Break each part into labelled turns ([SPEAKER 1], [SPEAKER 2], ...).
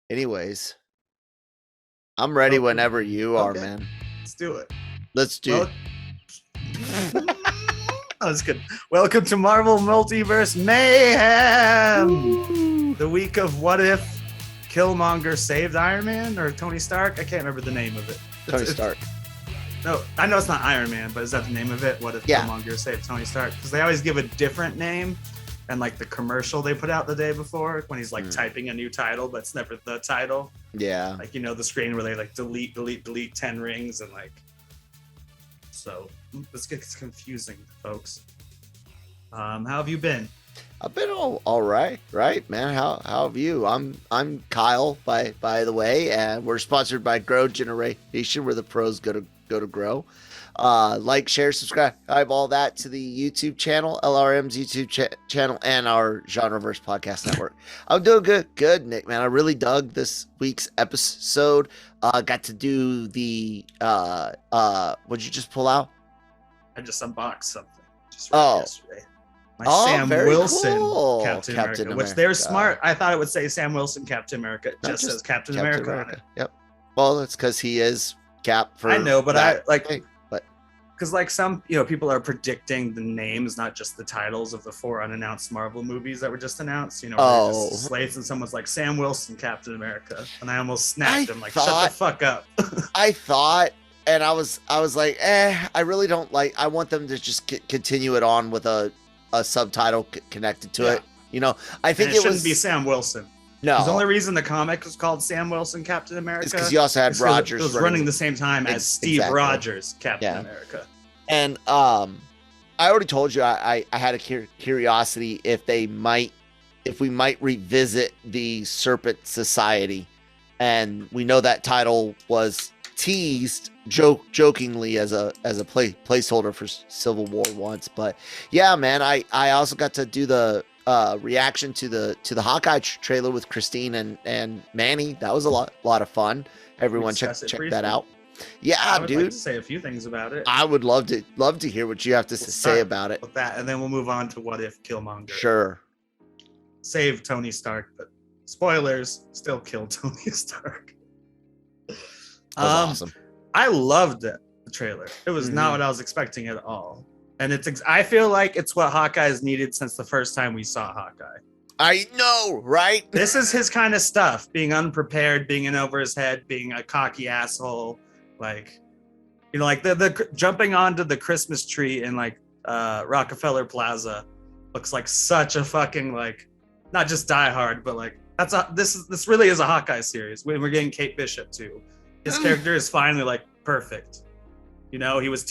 [SPEAKER 1] Anyways, I'm ready whenever you are, man.
[SPEAKER 2] Let's do it.
[SPEAKER 1] Let's do it.
[SPEAKER 2] That was good. Welcome to Marvel Multiverse Mayhem. Ooh. The week of what if Killmonger saved Iron Man or Tony Stark? I can't remember the name of it.
[SPEAKER 1] Tony Stark.
[SPEAKER 2] No, I know it's not Iron Man, but is that the name of it? What if Killmonger saved Tony Stark? Because they always give a different name. And like the commercial they put out the day before when he's like typing a new title, but it's never the title.
[SPEAKER 1] Yeah.
[SPEAKER 2] Like, you know, the screen where they like delete 10 rings and like. So this gets confusing, folks. How have you been?
[SPEAKER 1] I've been all right, man. How have you? I'm Kyle, by the way, and we're sponsored by Grow Generation, where the pros go to grow. Like, share, subscribe, all that to the YouTube channel, LRM's YouTube channel, and our Genreverse podcast network. I'm doing good, Nick, man. I really dug this week's episode. Got to do the what'd you just pull out?
[SPEAKER 2] I just unboxed something just yesterday. My Sam Wilson
[SPEAKER 1] cool.
[SPEAKER 2] Captain America, which they're smart. I thought it would say Sam Wilson Captain America. It just says Captain America on it.
[SPEAKER 1] Yep. Well, it's because he is Cap for.
[SPEAKER 2] I know, but
[SPEAKER 1] that.
[SPEAKER 2] Because like some, people are predicting the names, not just the titles of the 4 unannounced Marvel movies that were just announced. Just slates, and someone's like Sam Wilson, Captain America, and I almost snapped him, like, shut the fuck up.
[SPEAKER 1] I thought, and I was like, I really don't like. I want them to just continue it on with a subtitle connected to it. I think it
[SPEAKER 2] shouldn't be Sam Wilson.
[SPEAKER 1] No,
[SPEAKER 2] the only reson the comic was called Sam Wilson Captain America is
[SPEAKER 1] because you also had Rogers.
[SPEAKER 2] It was running the same time as Steve Rogers Captain America.
[SPEAKER 1] And I already told you I had a curiosity if we might revisit the Serpent Society, and we know that title was teased jokingly as a placeholder for Civil War once, but yeah, man, I also got to do the reaction to the Hawkeye trailer with Christine and Manny. That was a lot of fun. Everyone check that out. Yeah,
[SPEAKER 2] I would
[SPEAKER 1] dude.
[SPEAKER 2] like to say a few things about it.
[SPEAKER 1] I would love to hear what you have to say about it.
[SPEAKER 2] With that, and then we'll move on to what if Killmonger.
[SPEAKER 1] Sure.
[SPEAKER 2] Save Tony Stark, but spoilers, still kill Tony Stark.
[SPEAKER 1] That was awesome.
[SPEAKER 2] I loved it, the trailer. It was not what I was expecting at all. And I feel like it's what Hawkeye has needed since the first time we saw Hawkeye.
[SPEAKER 1] I know, right?
[SPEAKER 2] This is his kind of stuff, being unprepared, being in over his head, being a cocky asshole. Like, like the jumping onto the Christmas tree in like Rockefeller Plaza looks like such a fucking, like, not just Die Hard, but like this really is a Hawkeye series. We're getting Kate Bishop too. His character is finally like perfect. He was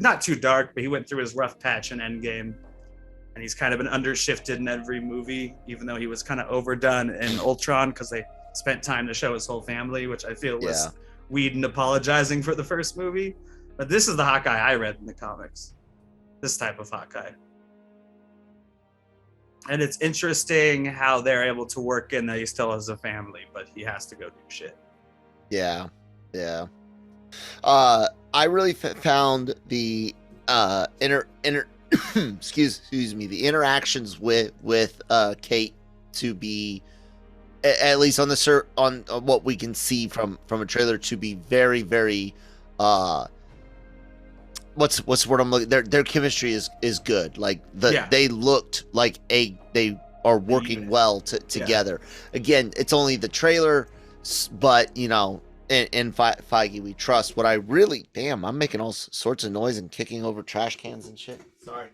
[SPEAKER 2] not too dark, but he went through his rough patch in Endgame, and he's kind of been undershifted in every movie, even though he was kind of overdone in Ultron because they spent time to show his whole family, which I feel was Whedon apologizing for the first movie. But this is the Hawkeye I read in the comics. This type of Hawkeye. And it's interesting how they're able to work in that he still has a family, but he has to go do shit.
[SPEAKER 1] Yeah. I really found the excuse me, the interactions with Kate to be, at least on what we can see from a trailer, to be very, very what's the word I'm looking. Their chemistry is good. Like they looked like they are working well together. Again, it's only the trailer, but in Feige we trust. What I really, I'm making all sorts of noise and kicking over trash cans and shit. Sorry.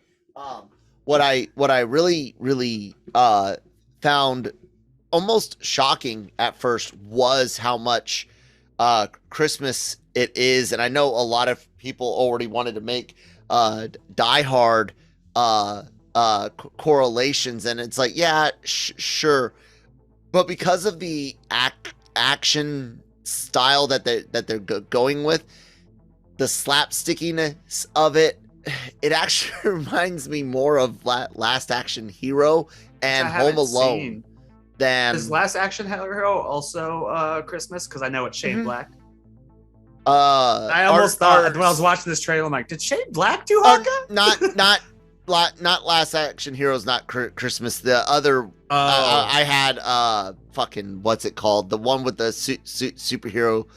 [SPEAKER 1] What I really found almost shocking at first was how much Christmas it is, and I know a lot of people already wanted to make Die Hard correlations, and it's like, yeah, sure, but because of the action style that they're going with, the slapstickiness of it actually reminds me more of Last Action Hero and Home Alone than.
[SPEAKER 2] Is Last Action Hero also Christmas? Because I know it's Shane Black.
[SPEAKER 1] I
[SPEAKER 2] almost thought when I was watching this trailer, I'm like, did Shane Black do Hawkeye?
[SPEAKER 1] Not Last Action Heroes, not Christmas. The other I had fucking, what's it called? The one with the superhero,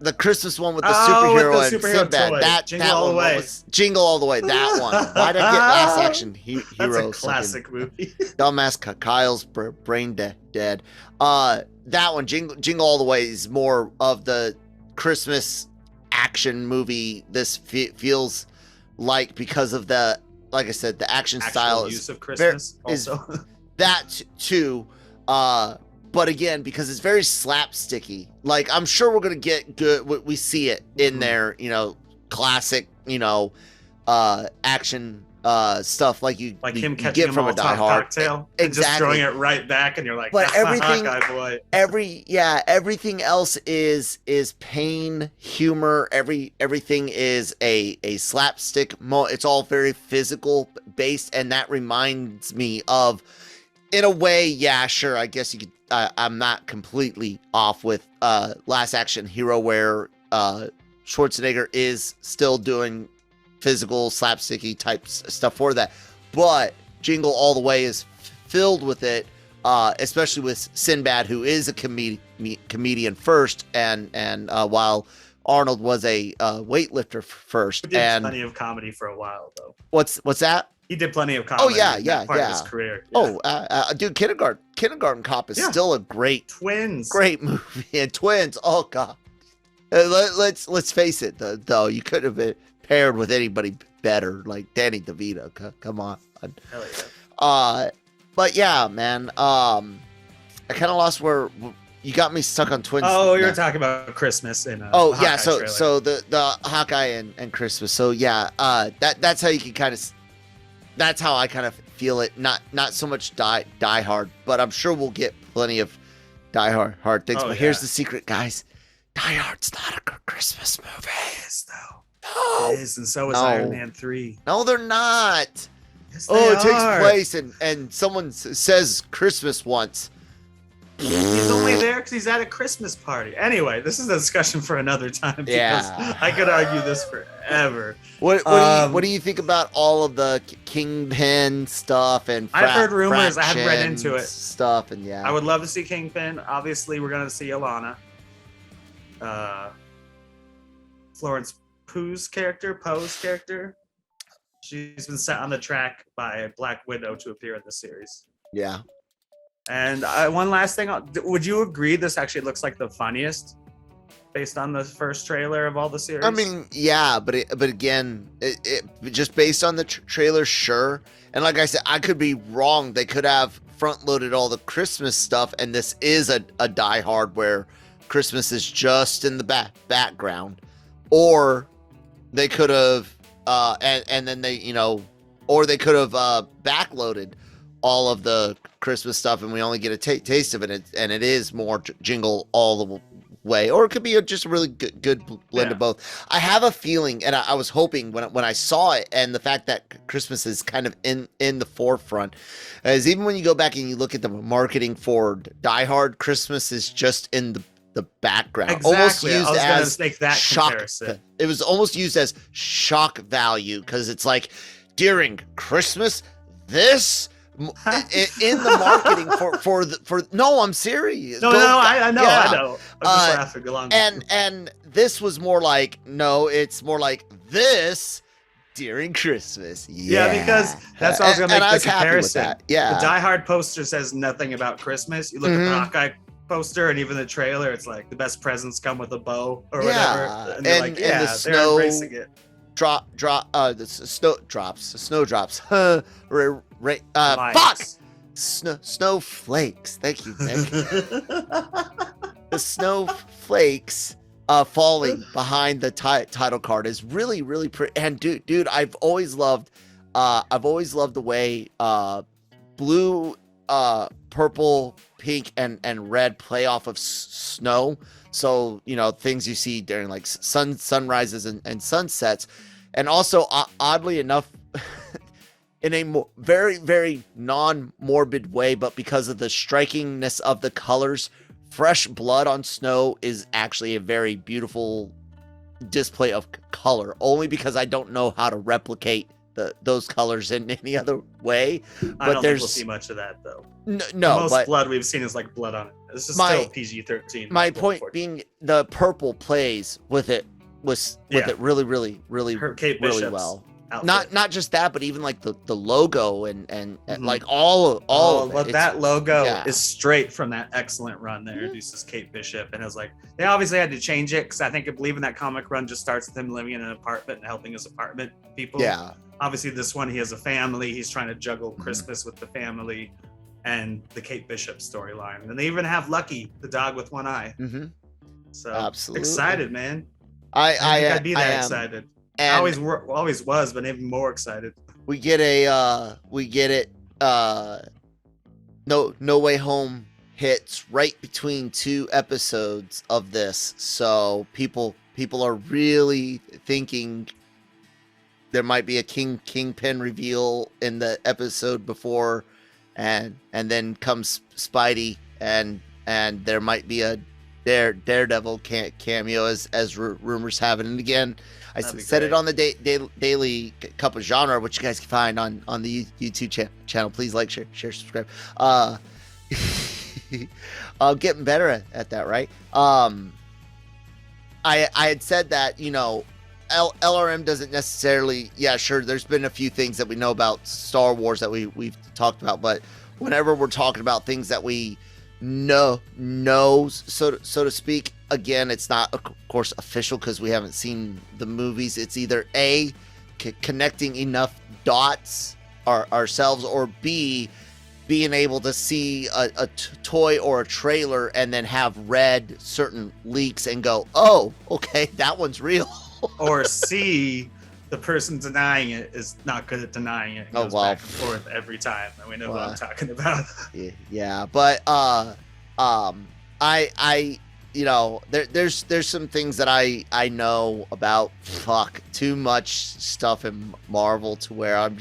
[SPEAKER 1] the Christmas one with the superhero and Sinbad. That one was Jingle All the Way. That one. Why did I get Last Action Hero?
[SPEAKER 2] That's a classic movie.
[SPEAKER 1] Dumbass Kyle's brain dead. That one, Jingle All the Way, is more of the Christmas action movie. This feels like, because of the, like I said, the action style
[SPEAKER 2] use of Christmas also.
[SPEAKER 1] That too. But again, because it's very slapsticky, like, I'm sure we're gonna get good. We see it in there, classic, action stuff like him
[SPEAKER 2] catching
[SPEAKER 1] get from a Die Hard
[SPEAKER 2] cocktail, and just throwing it right back, and you're like,
[SPEAKER 1] but everything,
[SPEAKER 2] Hawkeye boy.
[SPEAKER 1] Everything else is pain, humor. Everything is a slapstick. It's all very physical based, and that reminds me of, in a way, yeah, sure, I guess you could. I'm not completely off with Last Action Hero, where Schwarzenegger is still doing physical slapsticky type stuff for that, but Jingle All the Way is filled with it, especially with Sinbad, who is a comedian first, and while Arnold was a weightlifter first.
[SPEAKER 2] He did plenty of comedy for a while, though.
[SPEAKER 1] What's that?
[SPEAKER 2] He did plenty of comedy.
[SPEAKER 1] Oh yeah.
[SPEAKER 2] Of his career. Yeah.
[SPEAKER 1] Dude, Kindergarten Cop is still a great movie. And Twins. Oh god. Let's face it, though. You could have been paired with anybody better, like Danny DeVito. Come on.
[SPEAKER 2] Hell yeah.
[SPEAKER 1] But yeah, man. I kind of lost where you got me stuck on Twins.
[SPEAKER 2] Oh, you were talking about Christmas and
[SPEAKER 1] yeah. So the Hawkeye and Christmas. So yeah. That's how you can kind of. That's how I kind of feel it. Not so much Die Hard, but I'm sure we'll get plenty of Die Hard things. But here's the secret, guys. Die Hard's not a Christmas movie.
[SPEAKER 2] It is, though. No. It is, and so is Iron Man 3.
[SPEAKER 1] No, they're not.
[SPEAKER 2] Yes, it
[SPEAKER 1] takes place and someone says Christmas once.
[SPEAKER 2] He's only there because he's at a Christmas party. Anyway, this is a discussion for another time.
[SPEAKER 1] Yeah,
[SPEAKER 2] I could argue this forever.
[SPEAKER 1] What do you think about all of the Kingpin stuff and
[SPEAKER 2] I've heard rumors. I haven't read into it.
[SPEAKER 1] Stuff and
[SPEAKER 2] I would love to see Kingpin. Obviously, we're gonna see Alana. Florence Poe's character. She's been set on the track by Black Widow to appear in the series.
[SPEAKER 1] Yeah.
[SPEAKER 2] And one last thing, would you agree this actually looks like the funniest based on the first trailer of all the series?
[SPEAKER 1] I mean, yeah, but again, it just based on the trailer, sure. And like I said, I could be wrong. They could have front-loaded all the Christmas stuff, and this is a Die Hard where Christmas is just in the background. Or they could have, and then they, or they could have backloaded all of the Christmas stuff, and we only get a taste of it, and it is more Jingle All the Way, or it could be just a really good blend of both. I have a feeling, and I was hoping when I saw it, and the fact that Christmas is kind of in the forefront, is even when you go back and you look at the marketing for Die Hard, Christmas is just in the background.
[SPEAKER 2] Exactly.
[SPEAKER 1] Almost used
[SPEAKER 2] I was
[SPEAKER 1] as
[SPEAKER 2] make that
[SPEAKER 1] shock.
[SPEAKER 2] Comparison.
[SPEAKER 1] It was almost used as shock value, because it's like, during Christmas, this in the marketing for no, I'm serious.
[SPEAKER 2] I know. I'm just laughing along.
[SPEAKER 1] And this was more like, no, it's more like this during Christmas. Yeah,
[SPEAKER 2] because that's what I was gonna make the comparison.
[SPEAKER 1] That. Yeah,
[SPEAKER 2] the Die Hard poster says nothing about Christmas. You look at the Hawkeye poster and even the trailer, it's like the best presents come with a bow or whatever. And they're like,
[SPEAKER 1] and the snow,
[SPEAKER 2] they're embracing it.
[SPEAKER 1] The snow drops. Fuck! Snowflakes. Thank you, Nick. The snowflakes falling behind the title card is really, really pretty. And dude, I've always loved the way blue, purple, pink, and red play off of snow. So, things you see during like sunrises and sunsets. And also, oddly enough, in a very, very non-morbid way, but because of the strikingness of the colors, fresh blood on snow is actually a very beautiful display of color, only because I don't know how to replicate those colors in any other way. But
[SPEAKER 2] I don't think we'll see much of that though.
[SPEAKER 1] No,
[SPEAKER 2] the most blood we've seen is like blood on it. This is still PG-13.
[SPEAKER 1] My point being, the purple plays with it it really, really, really, really well. Outfit. Not just that, but even like the logo and like all of it.
[SPEAKER 2] But that logo is straight from that excellent run that introduces Kate Bishop, and it was like they obviously had to change it because I believe in that comic run just starts with him living in an apartment and helping his apartment people. Yeah. Obviously, this one he has a family. He's trying to juggle Christmas with the family and the Kate Bishop storyline, and they even have Lucky, the dog with one eye. Mm-hmm. So absolutely excited, man. I'd be that excited. And I always was, but even more excited.
[SPEAKER 1] We get it. No Way Home hits right between 2 episodes of this, so people are really thinking there might be a Kingpin reveal in the episode before, and then comes Spidey, and there might be a Daredevil cameo as rumors have it. And again, I said it on the Daily Cup of Genre, which you guys can find on the YouTube channel. Please like, share, subscribe. Getting better at that, right? I had said that, LRM doesn't necessarily, sure, there's been a few things that we know about Star Wars that we've talked about, but whenever we're talking about things that we know, so to speak, again, it's not, of course, official because we haven't seen the movies. It's either A, connecting enough dots ourselves, or B, being able to see a toy or a trailer and then have read certain leaks and go, oh, okay, that one's real.
[SPEAKER 2] Or C, the person denying it is not good at denying it. It goes back and forth every time, and we know what I'm talking about.
[SPEAKER 1] Yeah, but there's some things that I know about too much stuff in Marvel to where I'm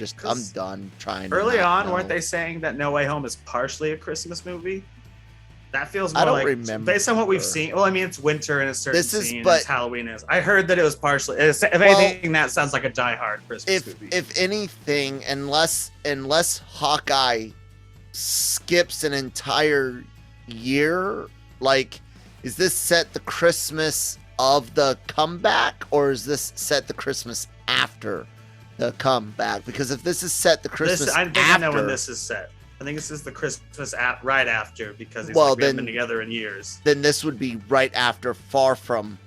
[SPEAKER 1] done trying.
[SPEAKER 2] Early on, weren't they saying that No Way Home is partially a Christmas movie? That feels more remember. Based on what we've seen. Well, I mean, it's winter in a certain scene. It's Halloween. I heard that it was partially. If anything, that sounds like a Die Hard Christmas movie.
[SPEAKER 1] If anything, unless Hawkeye skips an entire year, like, is this set the Christmas of the comeback, or is this set the Christmas after the comeback? Because if this is set the Christmas after,
[SPEAKER 2] I know when this is set. I think this is the Christmas right after, because we haven't been together in years.
[SPEAKER 1] Then this would be right after Far From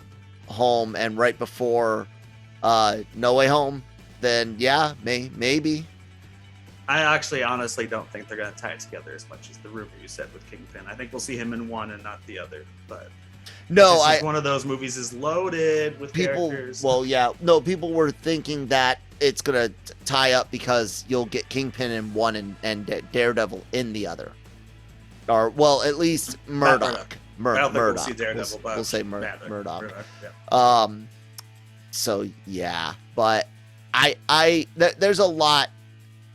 [SPEAKER 1] Home and right before No Way Home. Then yeah, maybe.
[SPEAKER 2] I actually honestly don't think they're going to tie it together as much as the rumor you said with Kingpin. I think we'll see him in one and not the other. But one of those movies is loaded with characters.
[SPEAKER 1] Well, yeah, no, people were thinking that it's going to tie up because you'll get Kingpin in one and Daredevil in the other, or well, at least Murdoch.
[SPEAKER 2] We'll see Daredevil.
[SPEAKER 1] We'll say Murdoch.
[SPEAKER 2] Yeah.
[SPEAKER 1] So yeah, but there's a lot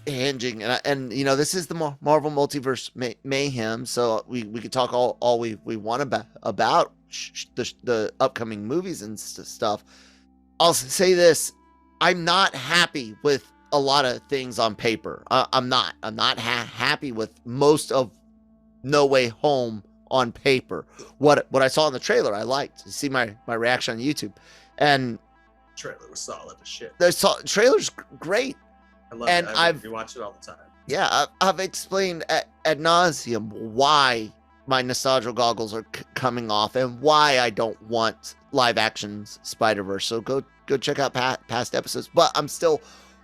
[SPEAKER 1] hinging, and this is the Marvel Multiverse Mayhem, so we could talk all we want about the upcoming movies and stuff. I'll say this: I'm not happy with a lot of things on paper. I'm not happy with most of No Way Home on paper. What I saw in the trailer, I liked. You see my reaction on YouTube, and
[SPEAKER 2] trailer was solid as shit.
[SPEAKER 1] The trailer's great.
[SPEAKER 2] I love it. I rewatch it all the time.
[SPEAKER 1] Yeah, I've explained ad nauseum why my nostalgia goggles are coming off and why I don't want live action Spider-Verse. So go check out past episodes. But I'm still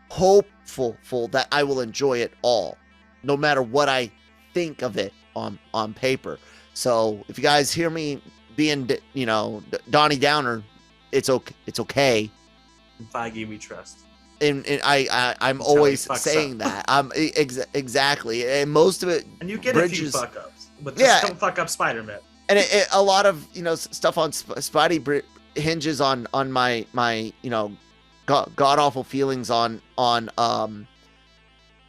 [SPEAKER 1] hopeful that I will enjoy it all, no matter what I think of it on paper. So if you guys hear me being Donnie Downer, it's okay.
[SPEAKER 2] Feige we trust.
[SPEAKER 1] And I'm always saying that. Exactly, and most of it.
[SPEAKER 2] And you get a few fuck ups, but just don't fuck up Spider-Man.
[SPEAKER 1] And a lot of stuff on Spidey hinges on my god awful feelings on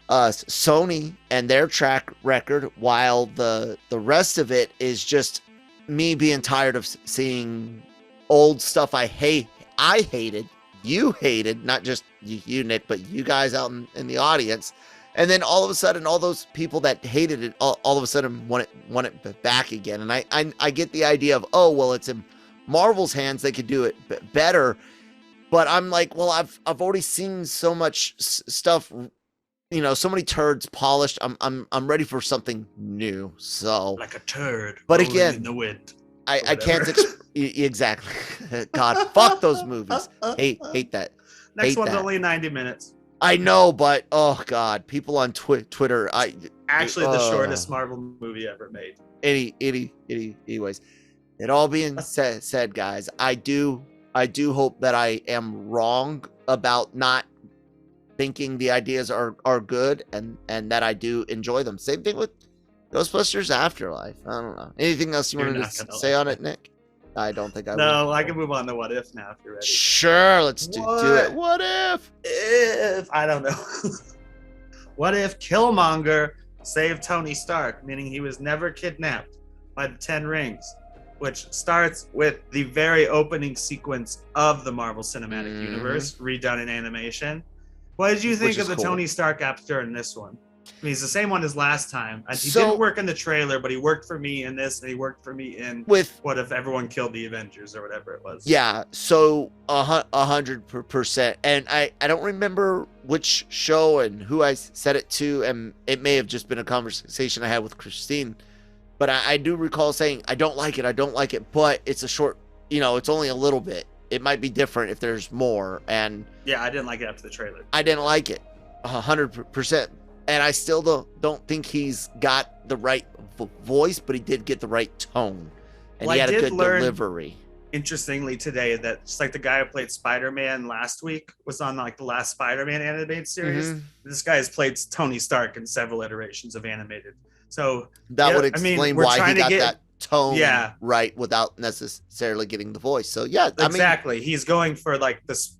[SPEAKER 1] Sony and their track record, while the rest of it is just me being tired of seeing old stuff I hated you hated, not just you Nick, but you guys out in the audience. And then all of a sudden, all those people that hated it, all of a sudden want it back again. And I get the idea of, oh, well, it's in Marvel's hands, they could do it better. But I'm like, well, I've already seen so much stuff, you know, so many turds polished. I'm ready for something new. So
[SPEAKER 2] like a turd.
[SPEAKER 1] But again,
[SPEAKER 2] in the wind.
[SPEAKER 1] I can't exactly. God, fuck those movies. Hate that.
[SPEAKER 2] Next one's only 90 minutes.
[SPEAKER 1] I know, but oh god, people on Twitter.
[SPEAKER 2] Actually the shortest Marvel movie ever made.
[SPEAKER 1] Anyways, it all being said, guys, I do hope that I am wrong about not thinking the ideas are good, and that I do enjoy them. Same thing with Ghostbusters Afterlife. I don't know. Anything else you wanted to say on it, Nick? I don't think I will.
[SPEAKER 2] No, I can move on to What If now if you're ready.
[SPEAKER 1] Sure, let's do it. What if?
[SPEAKER 2] I don't know. What if Killmonger saved Tony Stark, meaning he was never kidnapped by the 10 Rings, which starts with the very opening sequence of the Marvel Cinematic Universe, redone in animation. What did you think of the Tony Stark actor in this one? I mean, he's the same one as last time. He didn't work in the trailer, but he worked for me in this, and he worked for me in What If Everyone Killed the Avengers or whatever it was.
[SPEAKER 1] Yeah, so 100%. And I don't remember which show and who I said it to, and it may have just been a conversation I had with Christine, but I do recall saying, I don't like it, but it's a short, you know, it's only a little bit. It might be different if there's more. And
[SPEAKER 2] yeah, I didn't like it after the trailer.
[SPEAKER 1] I didn't like it 100%. And I still don't think he's got the right voice, but he did get the right tone. And he had a good delivery.
[SPEAKER 2] Interestingly today, that just like the guy who played Spider-Man last week was on like the last Spider-Man animated series. This guy has played Tony Stark in several iterations of animated. So
[SPEAKER 1] that would explain why he got that tone right without necessarily getting the voice. So yeah,
[SPEAKER 2] exactly. He's going for like this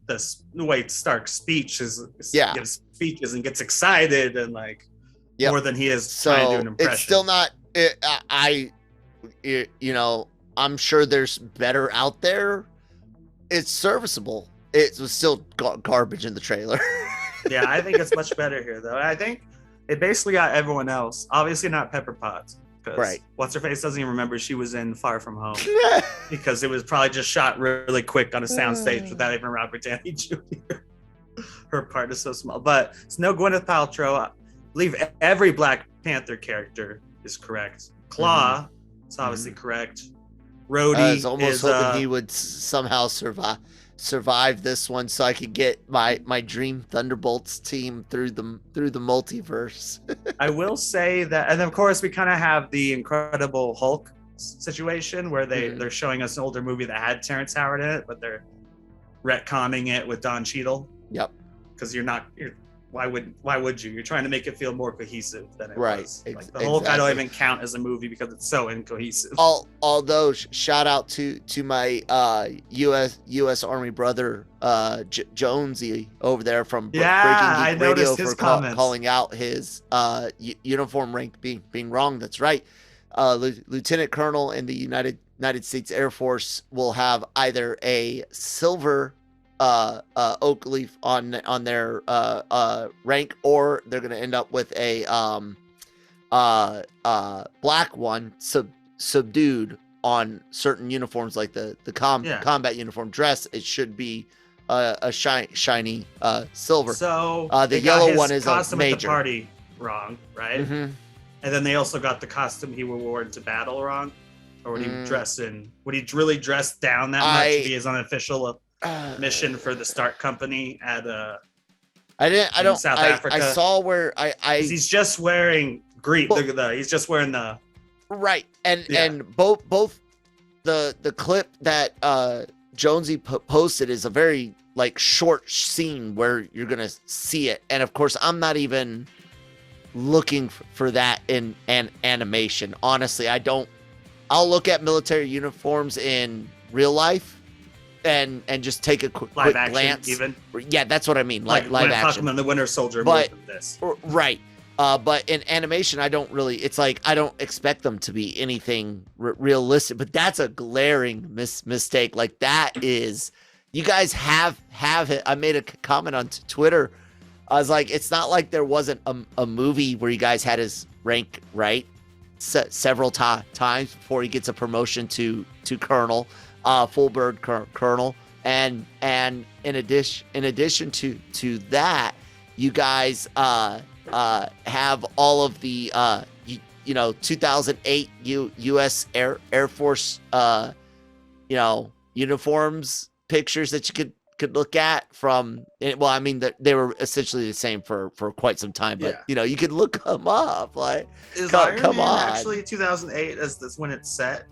[SPEAKER 2] way Stark's speech gives speeches and gets excited and like more than he is trying to do an impression.
[SPEAKER 1] It's still not. You know, I'm sure there's better out there. It's serviceable. It was still garbage in the trailer.
[SPEAKER 2] Yeah, I think it's much better here though. I think it basically got everyone else. Obviously not Pepper Potts. Right. What's her face doesn't even remember she was in Far From Home because it was probably just shot really quick on a soundstage without even Robert Downey Jr. Her part is so small, but it's no Gwyneth Paltrow. I believe every Black Panther character is correct. Claw is obviously correct. Rhodey
[SPEAKER 1] I was almost hoping he would somehow survive this one so I could get my dream Thunderbolts team through the multiverse.
[SPEAKER 2] I will say that, and of course we kind of have the Incredible Hulk situation where they're showing us an older movie that had Terrence Howard in it, but they're retconning it with Don Cheadle.
[SPEAKER 1] Yep.
[SPEAKER 2] Because why would you? You're trying to make it feel more cohesive than it was. Like the Hulk,
[SPEAKER 1] exactly.
[SPEAKER 2] I don't even count as a movie because it's so incohesive.
[SPEAKER 1] Although shout out to my U.S. Army brother Jonesy over there from Breaking Geek Radio for calling out his uniform rank being wrong. That's right. Lieutenant Colonel in the United States Air Force will have either a silver oak leaf on their rank, or they're going to end up with a black one subdued on certain uniforms, like the combat uniform dress. It should be a shiny silver.
[SPEAKER 2] So
[SPEAKER 1] the yellow one is a major.
[SPEAKER 2] At the party wrong, right? And then they also got the costume he wore into battle wrong. Or would he dress in? Would he really dress down that much if he is unofficial mission for the Stark Company at South Africa?
[SPEAKER 1] I saw where
[SPEAKER 2] he's just wearing green. He's just wearing the
[SPEAKER 1] right and both the clip that Jonesy posted is a very like short scene where you're gonna see it, and of course I'm not even looking for that in animation. Honestly, I'll look at military uniforms in real life and just take a quick glance. Even that's what I mean. Live action.
[SPEAKER 2] Talking about the Winter Soldier more than this.
[SPEAKER 1] Right. But in animation, I don't really. It's like I don't expect them to be anything realistic. But that's a glaring mistake. Like that is you guys have it. I made a comment on Twitter. I was like, it's not like there wasn't a movie where you guys had his rank right several times before he gets a promotion to colonel, full bird colonel, and in addition to that, you guys have all of the 2008 U.S. Air Force uniforms pictures that you could look at from. Well, I mean they were essentially the same for quite some time, but you could look them up. Like, come on,
[SPEAKER 2] actually 2008 is this when it's set?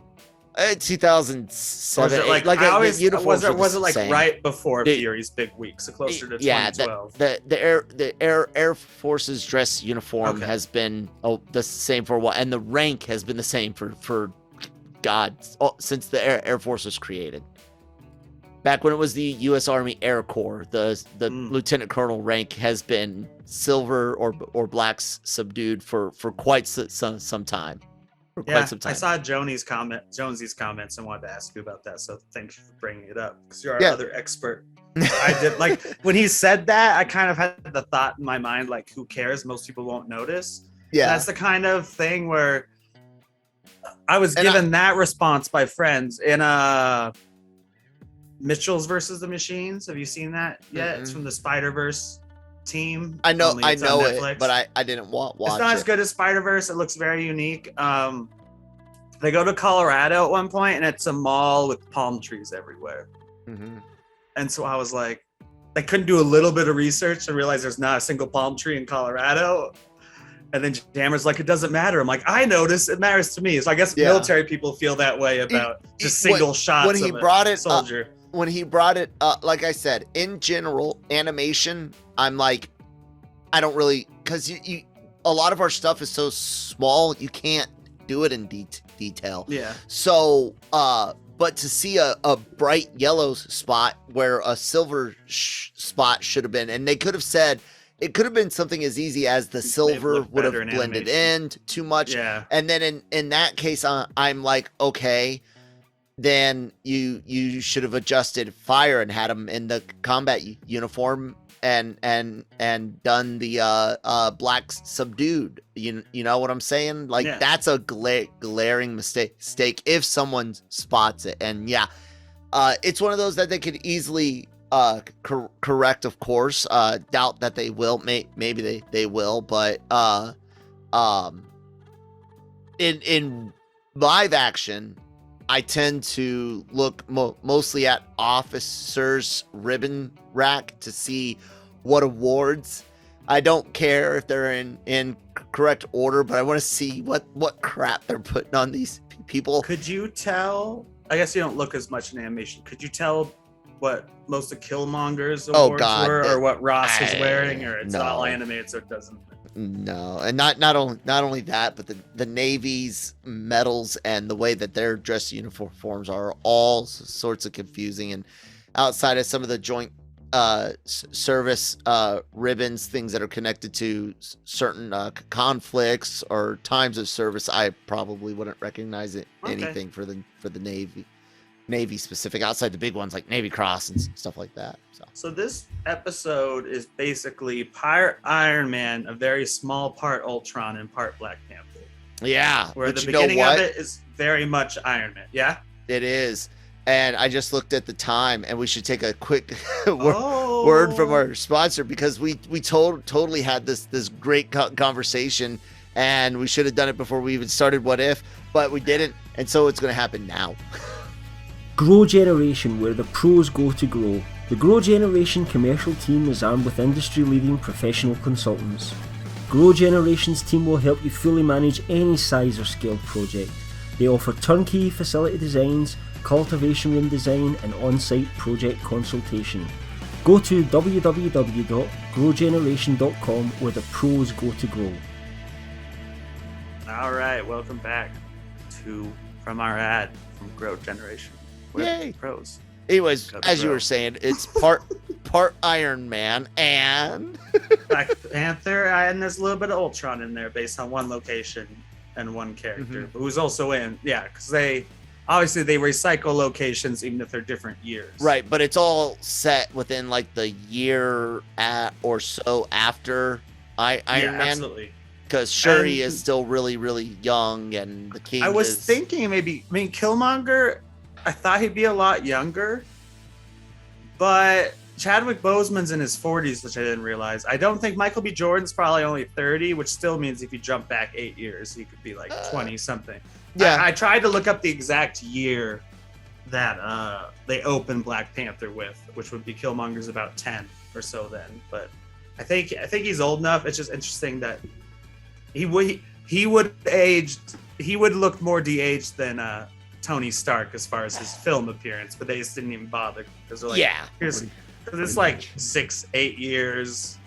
[SPEAKER 1] 2007.
[SPEAKER 2] It like,
[SPEAKER 1] like
[SPEAKER 2] I always, was it like
[SPEAKER 1] same.
[SPEAKER 2] Right before Fury's big week, so closer to 2012?
[SPEAKER 1] The Air Force's dress uniform has been the same for a while, and the rank has been the same for since the Air Force was created. Back when it was the U.S. Army Air Corps, the lieutenant colonel rank has been silver or black subdued for quite some time.
[SPEAKER 2] I saw Jonesy's comments and wanted to ask you about that. So thanks for bringing it up because you're our other expert. I did like when he said that, I kind of had the thought in my mind, like, who cares? Most people won't notice. Yeah, that's the kind of thing where I was given that response by friends in Mitchell's versus the Machines. Have you seen that yet? It's from the Spider-Verse team.
[SPEAKER 1] I know it, but I didn't watch it.
[SPEAKER 2] It's not as good as Spider-Verse. It looks very unique. They go to Colorado at one point, and it's a mall with palm trees everywhere. And so I was like, I couldn't do a little bit of research and realize there's not a single palm tree in Colorado. And then Jammer's like, it doesn't matter. I'm like, I notice it matters to me. So I guess military people feel that way about just single shots
[SPEAKER 1] when he
[SPEAKER 2] of
[SPEAKER 1] brought
[SPEAKER 2] a
[SPEAKER 1] it
[SPEAKER 2] soldier.
[SPEAKER 1] When he brought it up, like I said, in general, animation, I'm like, I don't really, because you a lot of our stuff is so small, you can't do it in detail. Yeah. So, but to see a bright yellow spot where a silver spot should have been, and they could have said, it could have been something as easy as the silver would have blended in too much. Yeah. And then in that case, I'm like, okay, then you should have adjusted fire and had him in the combat uniform and done the black subdued. You know what I'm saying? Like, that's a glaring mistake if someone spots it. And it's one of those that they could easily correct, of course. Doubt that they will. Maybe they will, but in live action, I tend to look mostly at officers' ribbon rack to see what awards. I don't care if they're in correct order, but I want to see what crap they're putting on these people.
[SPEAKER 2] Could you tell? I guess you don't look as much in animation. Could you tell what most of Killmonger's awards were, or what Ross is wearing, or it's all animated, so it doesn't?
[SPEAKER 1] No, and not only that, but the Navy's medals and the way that their dress uniforms are all sorts of confusing. And outside of some of the joint service ribbons, things that are connected to certain conflicts or times of service, I probably wouldn't recognize anything for the Navy specific, outside the big ones like Navy Cross and stuff like that.
[SPEAKER 2] So this episode is basically part Iron Man, a very small part Ultron, and part Black Panther.
[SPEAKER 1] Yeah.
[SPEAKER 2] Where the beginning of it is very much Iron Man. Yeah?
[SPEAKER 1] It is. And I just looked at the time, and we should take a quick word from our sponsor, because we totally had this great conversation, and we should have done it before we even started What If, but we didn't. And so it's going to happen now.
[SPEAKER 3] Grow Generation, where the pros go to grow. The Grow Generation commercial team is armed with industry-leading professional consultants. Grow Generation's team will help you fully manage any size or scale project. They offer turnkey facility designs, cultivation room design, and on-site project consultation. Go to www.growgeneration.com, where the pros go to grow.
[SPEAKER 2] All right, welcome back from our ad from Grow Generation. Yay! Pros.
[SPEAKER 1] Anyways, as you were saying, it's part Iron Man and
[SPEAKER 2] Black Panther, and there's a little bit of Ultron in there based on one location and one character, who's also in. Yeah, because they obviously they recycle locations even if they're different years.
[SPEAKER 1] Right, but it's all set within like the year or so after Iron Man.
[SPEAKER 2] Absolutely.
[SPEAKER 1] Because Shuri is still really, really young, and the king.
[SPEAKER 2] I was thinking maybe. I mean, Killmonger. I thought he'd be a lot younger, but Chadwick Boseman's in his 40s, which I didn't realize. I don't think Michael B. Jordan's probably only 30, which still means if you jump back 8 years, he could be like 20 something. Yeah, I tried to look up the exact year that they opened Black Panther with, which would be Killmonger's about 10 or so then. But I think he's old enough. It's just interesting that he would look more de-aged than Tony Stark as far as his film appearance, but they just didn't even bother because they're like, because it's like 6-8 years,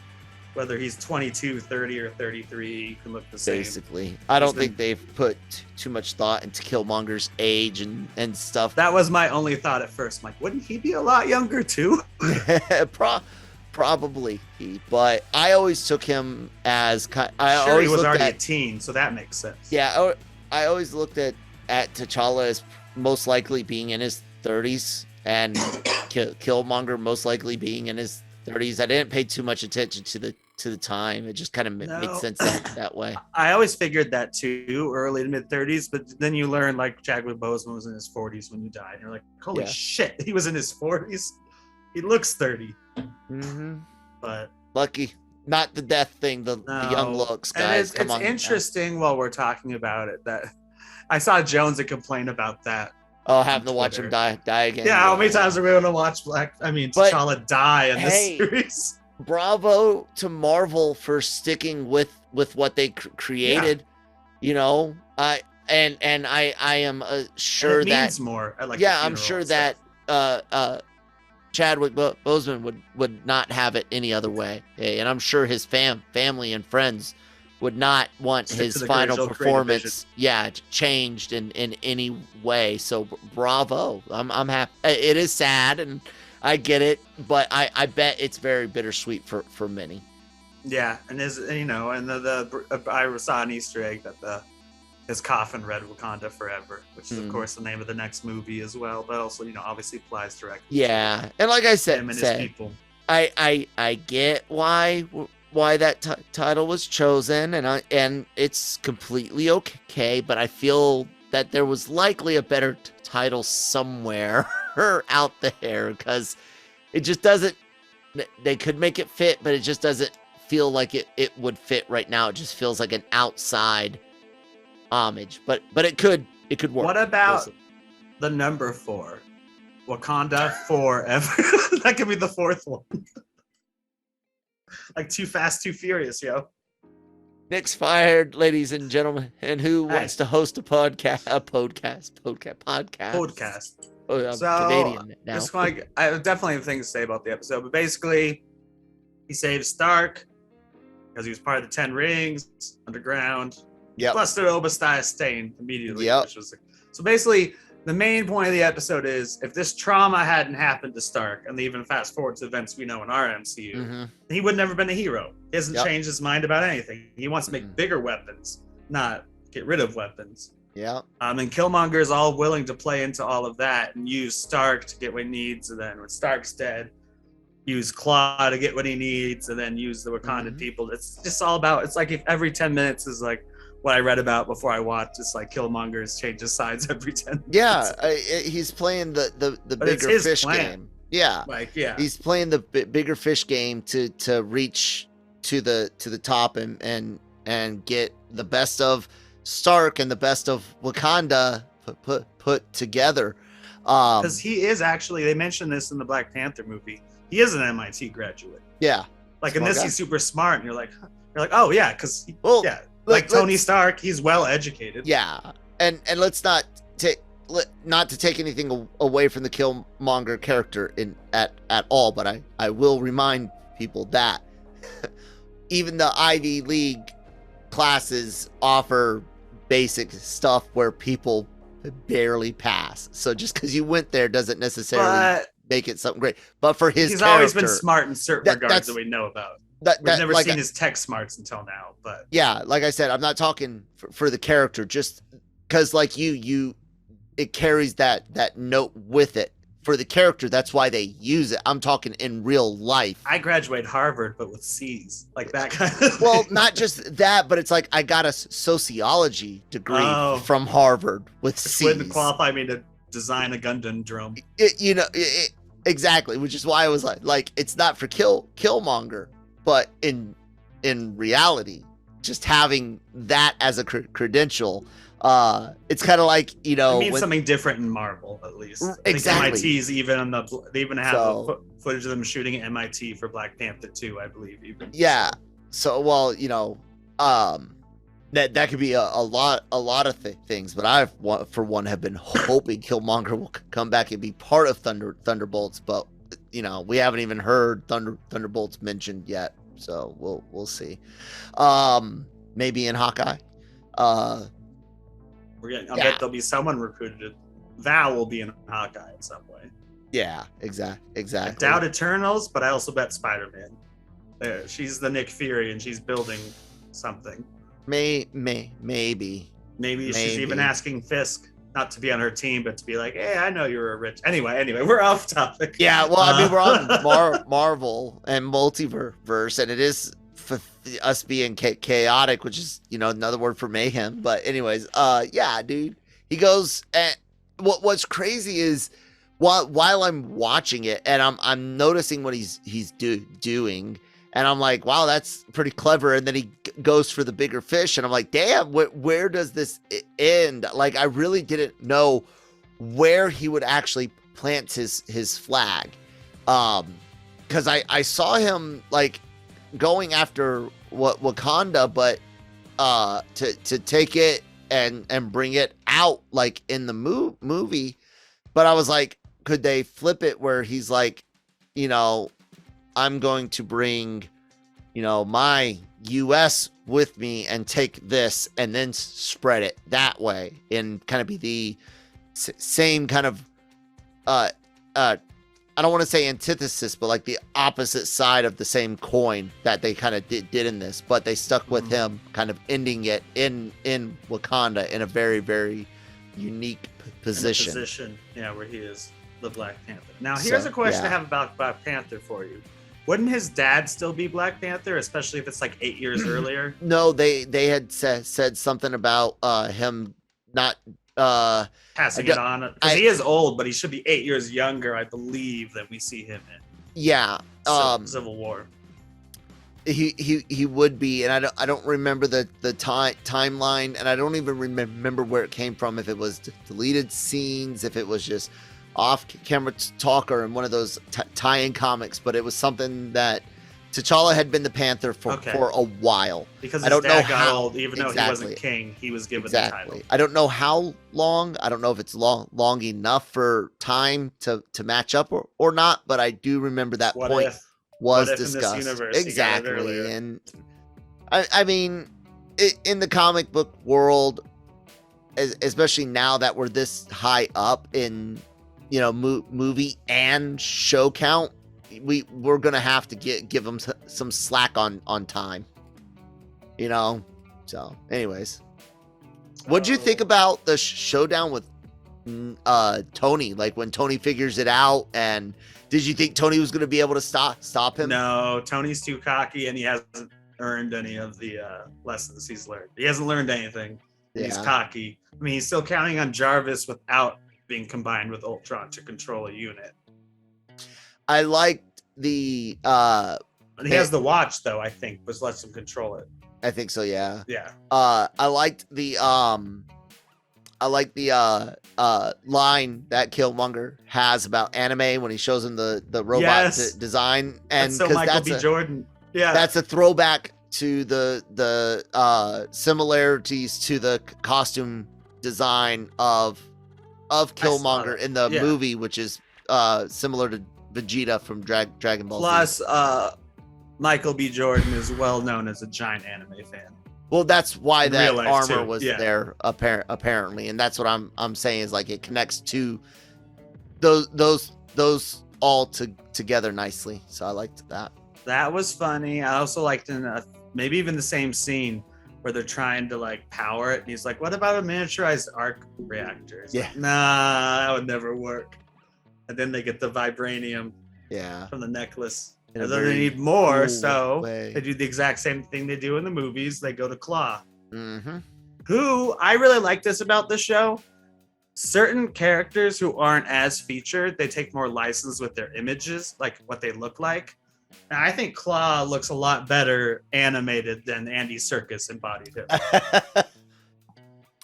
[SPEAKER 2] whether he's 22, 30, or 33, you can look the same.
[SPEAKER 1] Basically, I don't think they've put too much thought into Killmonger's age and stuff.
[SPEAKER 2] That was my only thought at first. I'm like, wouldn't he be a lot younger too?
[SPEAKER 1] Probably, but I always took him as he
[SPEAKER 2] was already a teen, so that makes sense.
[SPEAKER 1] Yeah, I always looked at T'Challa as most likely being in his 30s, and Killmonger most likely being in his 30s. I didn't pay too much attention to the time. It just kind of made sense that way.
[SPEAKER 2] I always figured that too, early to mid 30s, but then you learn like Chadwick Boseman was in his 40s when you died. And you're like, holy shit, he was in his 40s. He looks 30.
[SPEAKER 1] Mm-hmm.
[SPEAKER 2] But
[SPEAKER 1] lucky, not the death thing. The young looks, guys.
[SPEAKER 2] And it's interesting while we're talking about it that I saw Jones complain about that.
[SPEAKER 1] Oh, having to watch him die again.
[SPEAKER 2] Yeah, how many times are we going to watch T'Challa die in this series?
[SPEAKER 1] Bravo to Marvel for sticking with what they created. Yeah. You know, I am sure
[SPEAKER 2] it
[SPEAKER 1] that
[SPEAKER 2] means more.
[SPEAKER 1] I'm sure that Chadwick Boseman would not have it any other way, and I'm sure his family and friends would not want his final performance changed in any way. So bravo, I'm happy. It is sad and I get it, but I bet it's very bittersweet for many.
[SPEAKER 2] Yeah, and I saw an Easter egg that his coffin read Wakanda Forever, which is of course the name of the next movie as well, but also obviously applies directly.
[SPEAKER 1] Yeah, and like I said,
[SPEAKER 2] his people.
[SPEAKER 1] I get why that title was chosen, and it's completely okay, but I feel that there was likely a better title somewhere out there, because it just doesn't. They could make it fit, but it just doesn't feel like it would fit right now. It just feels like an outside homage, but it could work.
[SPEAKER 2] What about the number 4, Wakanda Forever? That could be the 4th one. Like Too Fast, Too Furious, yo.
[SPEAKER 1] Nick's fired, ladies and gentlemen. And who wants to host a podcast? Oh, I'm Canadian now.
[SPEAKER 2] I definitely have things to say about the episode, but basically, he saves Stark because he was part of the 10 Rings underground.
[SPEAKER 1] Yep.
[SPEAKER 2] Busted Obadiah Stane immediately. Yep. So basically, the main point of the episode is if this trauma hadn't happened to Stark, and they even fast forward to events we know in our MCU, he would never been a hero. He hasn't changed his mind about anything. He wants to make bigger weapons, not get rid of weapons.
[SPEAKER 1] Yeah.
[SPEAKER 2] And Killmonger is all willing to play into all of that and use Stark to get what he needs, and then when Stark's dead, use Claw to get what he needs, and then use the Wakandan people. It's just all about. It's like if every 10 minutes is like what I read about before I watched. It's like Killmonger's changes sides every 10 minutes.
[SPEAKER 1] Yeah, he's playing the bigger fish game. Yeah, he's playing the bigger fish game to reach to the top and get the best of Stark and the best of Wakanda put together.
[SPEAKER 2] Because he is actually, they mentioned this in the Black Panther movie. He is an MIT graduate.
[SPEAKER 1] Yeah,
[SPEAKER 2] like in this, he's super smart, and you're like, oh yeah, because like Tony Stark, he's well educated.
[SPEAKER 1] Yeah, and let's not to take anything away from the Killmonger character at all, but I will remind people that even the Ivy League classes offer basic stuff where people barely pass. So just because you went there doesn't necessarily make it something great. But for he's
[SPEAKER 2] always been smart in certain regards that we know about. We've never seen his tech smarts until now. But
[SPEAKER 1] yeah, like I said, I'm not talking for the character, just because like you it carries that note with it. For the character, that's why they use it. I'm talking in real life.
[SPEAKER 2] I graduated Harvard, but with C's, like that kind of thing.
[SPEAKER 1] Well, not just that, but it's like I got a sociology degree from Harvard with C's.
[SPEAKER 2] Wouldn't qualify me to design a Gundam drone.
[SPEAKER 1] Exactly, which is why I was like it's not for Killmonger, but in reality, just having that as a credential. It's kind of like, it
[SPEAKER 2] means something different in Marvel, at least.
[SPEAKER 1] Exactly.
[SPEAKER 2] MIT's even they even have footage of them shooting at MIT for Black Panther 2, I believe. Even.
[SPEAKER 1] Yeah. So, well, that could be a lot of things, but I, for one, have been hoping Killmonger will come back and be part of Thunderbolts, but we haven't even heard Thunderbolts mentioned yet, so we'll see. Maybe in Hawkeye.
[SPEAKER 2] I bet there'll be someone recruited. Val will be in Hawkeye in some way.
[SPEAKER 1] Yeah, exactly.
[SPEAKER 2] I doubt Eternals, but I also bet Spider-Man. She's the Nick Fury, and she's building something.
[SPEAKER 1] Maybe
[SPEAKER 2] She's even asking Fisk not to be on her team, but to be like, hey, I know you're a rich. Anyway, we're off topic.
[SPEAKER 1] Yeah, well, we're on Marvel and Multiverse, and it is for us being chaotic, which is another word for mayhem. But anyways, yeah, dude, he goes. And what's crazy is while I'm watching it, and I'm noticing what he's doing, and I'm like, wow, that's pretty clever. And then he goes for the bigger fish, and I'm like, damn, where does this end? Like, I really didn't know where he would actually plant his flag, because I saw him like going after Wakanda, but to take it and bring it out like in the movie. But I was like, could they flip it where he's like, I'm going to bring my US with me and take this and then spread it that way, and kind of be the same kind of I don't want to say antithesis, but like the opposite side of the same coin that they kind of did in this, but they stuck with him kind of ending it in Wakanda in a very, very unique position.
[SPEAKER 2] Yeah, where he is the Black Panther. Now, here's a question I have about Black Panther for you. Wouldn't his dad still be Black Panther, especially if it's like 8 years earlier?
[SPEAKER 1] No, they had said something about him not
[SPEAKER 2] passing it on, because he is old, but he should be 8 years younger, I believe, than we see him in.
[SPEAKER 1] Yeah,
[SPEAKER 2] Civil War.
[SPEAKER 1] He would be, and I don't remember the timeline, and I don't even remember where it came from. If it was deleted scenes, if it was just off-camera talk, or in one of those tie-in comics, but it was something that T'Challa had been the Panther for a while.
[SPEAKER 2] Because his dad got old, even though he wasn't king, he was given the title.
[SPEAKER 1] I don't know how long. I don't know if it's long enough for time to match up or not, but I do remember that point was discussed.
[SPEAKER 2] In this universe,
[SPEAKER 1] exactly. And I mean, in the comic book world, especially now that we're this high up in movie and show count, we're gonna have to give them some slack on time, so anyways, what'd you think about the showdown with Tony, like when Tony figures it out, and did you think Tony was gonna be able to stop him?
[SPEAKER 2] No, Tony's too cocky, and he hasn't earned any of the lessons he's learned. He hasn't learned anything. He's cocky. I mean, he's still counting on Jarvis without being combined with Ultron to control a unit.
[SPEAKER 1] I liked the
[SPEAKER 2] he has the watch, though, I think, which lets him control it.
[SPEAKER 1] I think so, yeah.
[SPEAKER 2] Yeah.
[SPEAKER 1] I liked the line that Killmonger has about anime when he shows him the robot design, and
[SPEAKER 2] that's so Michael B. Jordan. Yeah.
[SPEAKER 1] That's a throwback to the similarities to the costume design of Killmonger in the movie, which is similar to Vegeta from Dragon Ball Z.
[SPEAKER 2] Plus, Michael B. Jordan is well known as a giant anime fan.
[SPEAKER 1] Well, that's why that armor was there, apparently, and that's what I'm saying is like it connects to those all together nicely. So I liked that.
[SPEAKER 2] That was funny. I also liked in maybe even the same scene where they're trying to like power it, and he's like, "What about a miniaturized arc reactor?" He's
[SPEAKER 1] Yeah.
[SPEAKER 2] like, "Nah, that would never work." And then they get the vibranium from the necklace. And then they need more,
[SPEAKER 1] cool
[SPEAKER 2] so
[SPEAKER 1] way.
[SPEAKER 2] they do the exact same thing they do in the movies. They go to Claw.
[SPEAKER 1] Mm-hmm.
[SPEAKER 2] Who I really like this about the show. Certain characters who aren't as featured, they take more license with their images, like what they look like. And I think Claw looks a lot better animated than Andy Serkis embodied him.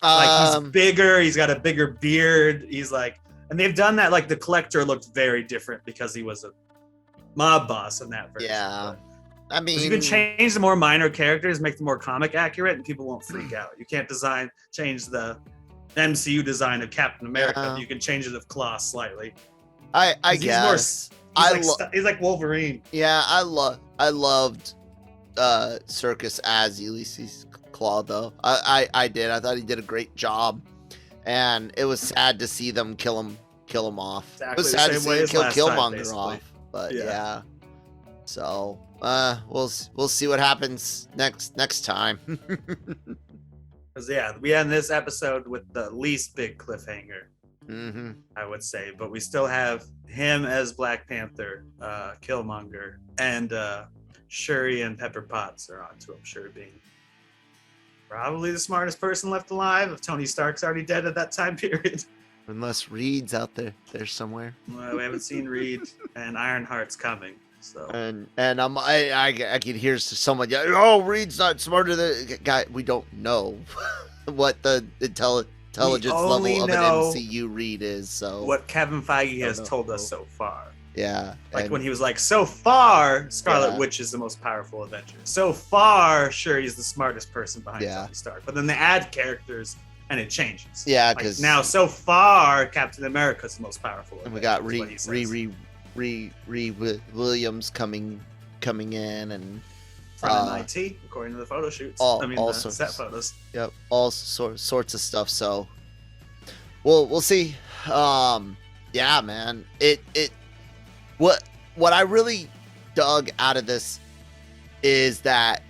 [SPEAKER 2] Like he's bigger, he's got a bigger beard. He's like, and they've done that. Like the Collector looked very different because he was a mob boss in that version.
[SPEAKER 1] Yeah. I mean,
[SPEAKER 2] you can change the more minor characters, make them more comic accurate, and people won't freak out. You can't change the MCU design of Captain America. You can change it of Claw slightly.
[SPEAKER 1] I guess.
[SPEAKER 2] He's like Wolverine.
[SPEAKER 1] Yeah, I loved Serkis as Ulysses Claw though. I did. I thought he did a great job, and it was sad to see them kill him off.
[SPEAKER 2] Exactly
[SPEAKER 1] it was sad to see them kill Killmonger off. But yeah. So we'll see what happens next time.
[SPEAKER 2] Because we end this episode with the least big cliffhanger, I would say. But we still have him as Black Panther, Killmonger, and Shuri and Pepper Potts are on to him. Shuri being probably the smartest person left alive, if Tony Stark's already dead at that time period.
[SPEAKER 1] Unless Reed's out there somewhere.
[SPEAKER 2] Well, we haven't seen Reed, and Ironheart's coming. So
[SPEAKER 1] and I could hear someone yell, "Oh, Reed's not smarter than guy." We don't know what the intelligence level of an MCU Reed is. So
[SPEAKER 2] what Kevin Feige has told us so far.
[SPEAKER 1] Yeah,
[SPEAKER 2] like when he was like, "So far, Scarlet Witch is the most powerful Avenger. So far, Shuri's the smartest person behind Tony Stark." But then they add characters. And it changes.
[SPEAKER 1] Yeah, because
[SPEAKER 2] now so far, Captain America's the most powerful.
[SPEAKER 1] And we got Williams coming in and
[SPEAKER 2] from MIT, according to the photo shoots. The set photos.
[SPEAKER 1] Yep, all sorts of stuff. So we'll see. Yeah, man. What I really dug out of this is that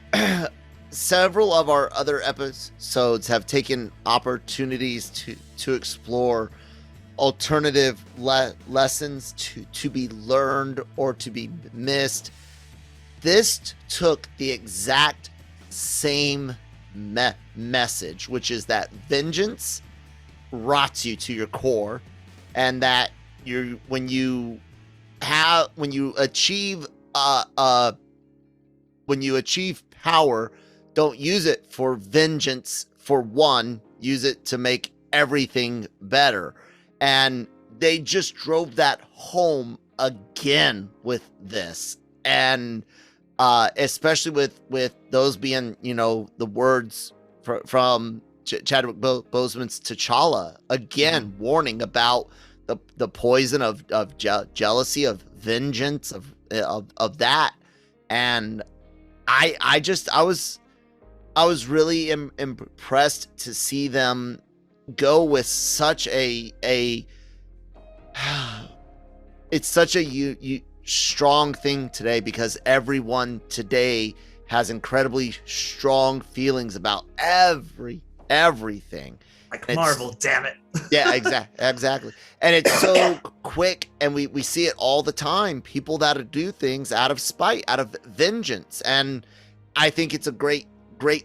[SPEAKER 1] several of our other episodes have taken opportunities to explore alternative lessons to be learned or to be missed. This took the exact same message, which is that vengeance rots you to your core, and that when you achieve power, don't use it for vengeance. For one, use it to make everything better. And they just drove that home again with this. And especially with those being, the words from Chadwick Boseman's T'Challa, again, warning about the poison of jealousy, of vengeance, of that. And I was really impressed to see them go with such it's such a strong thing today, because everyone today has incredibly strong feelings about everything.
[SPEAKER 2] Like Marvel, damn it.
[SPEAKER 1] Yeah, exactly. And it's so quick, and we see it all the time. People that do things out of spite, out of vengeance. And I think it's a great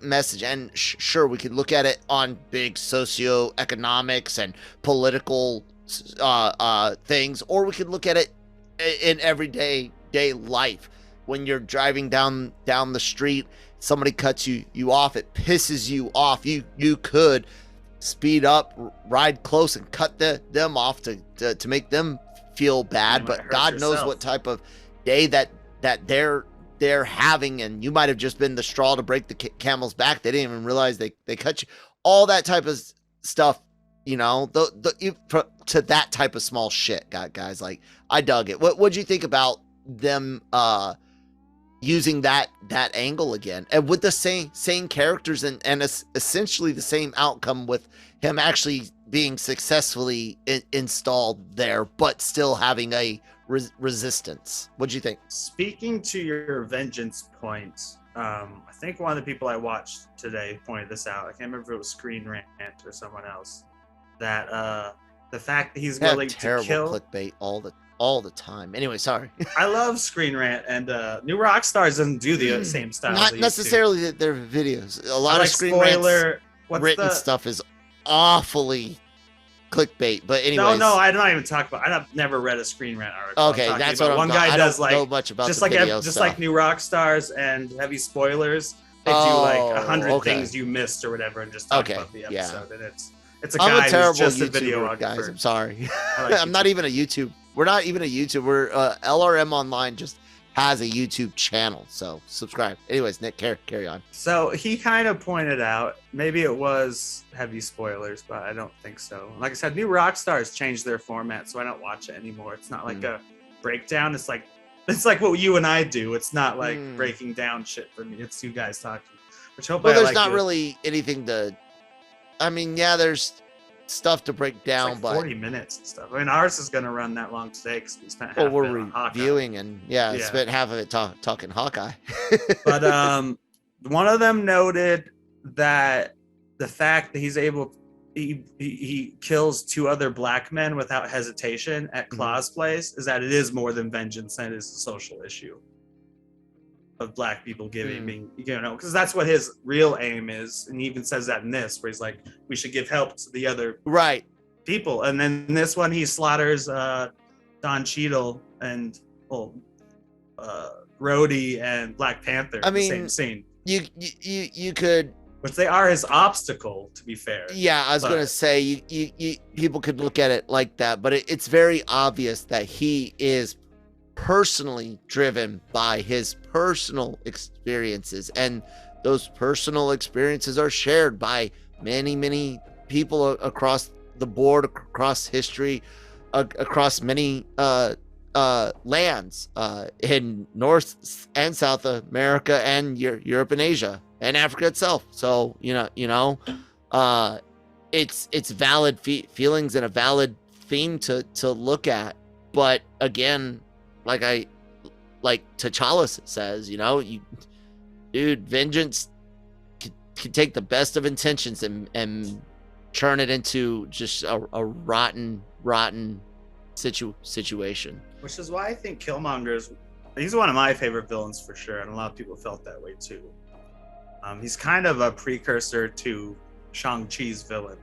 [SPEAKER 1] message. And sure, we could look at it on big socioeconomics and political things, or we could look at it in everyday life. When you're driving down the street, somebody cuts you off, it pisses you off. You could speed up, ride close, and cut them off to make them feel bad. But God knows what type of day that they're having, and you might have just been the straw to break the camel's back. They didn't even realize they cut you. All that type of stuff, to that type of small shit, guys. Like, I dug it. What'd you think about them using that angle again, and with the same characters and essentially the same outcome, with him actually being successfully installed there, but still having a resistance? What'd you think?
[SPEAKER 2] Speaking to your vengeance point, I think one of the people I watched today pointed this out. I can't remember if it was Screen Rant or someone else. That the fact that he's willing to kill
[SPEAKER 1] clickbait all the time. Anyway, sorry.
[SPEAKER 2] I love Screen Rant, and New Rockstars doesn't do the same style.
[SPEAKER 1] Not necessarily their videos. A lot of Screen Rant's written stuff is awfully clickbait. But anyways,
[SPEAKER 2] no, I'm not even talking about. I've never read a Screen Rant article.
[SPEAKER 1] Okay, that's what
[SPEAKER 2] one guy does. Like
[SPEAKER 1] know much about
[SPEAKER 2] just
[SPEAKER 1] the
[SPEAKER 2] like
[SPEAKER 1] stuff.
[SPEAKER 2] like New Rockstars and Heavy Spoilers. They do like 100 things you missed or whatever, and just talk about the episode. And it's a guy who's just a videographer.
[SPEAKER 1] Guys, I'm sorry. I'm not even a YouTube. We're not even a YouTube. We're LRM Online just has a YouTube channel, so subscribe. Anyways, Nick, carry on.
[SPEAKER 2] So he kind of pointed out, maybe it was Heavy Spoilers, but I don't think so. Like I said, New Rockstars changed their format, so I don't watch it anymore. It's not like a breakdown. It's like what you and I do. It's not like breaking down shit for me. It's you guys talking. Which hopefully
[SPEAKER 1] there's not really anything to. I mean, yeah, there's stuff to break down,
[SPEAKER 2] it's like 40 minutes and stuff. I mean, ours is going to run that long today because we spent half of it on Hawkeye.
[SPEAKER 1] Reviewing and spent half of it talking Hawkeye.
[SPEAKER 2] But one of them noted that the fact that he kills 2 other black men without hesitation at Claw's place is that it is more than vengeance, and it is a social issue of black people being, because that's what his real aim is. And he even says that in this, where he's like, we should give help to the other people. And then in this one, he slaughters Don Cheadle and Rhodey and Black Panther. I mean, the same scene.
[SPEAKER 1] You could,
[SPEAKER 2] which they are his obstacle, to be fair.
[SPEAKER 1] Yeah, I was gonna say you people could look at it like that, but it's very obvious that he is personally driven by his personal experiences, and those personal experiences are shared by many people across the board, across history, across many lands in North and South America and Europe and Asia and Africa itself. So it's valid feelings and a valid theme to look at. But again, like T'Challa says, vengeance can take the best of intentions and turn it into just a rotten situation.
[SPEAKER 2] Which is why I think Killmonger he's one of my favorite villains for sure, and a lot of people felt that way too. He's kind of a precursor to Shang-Chi's villain,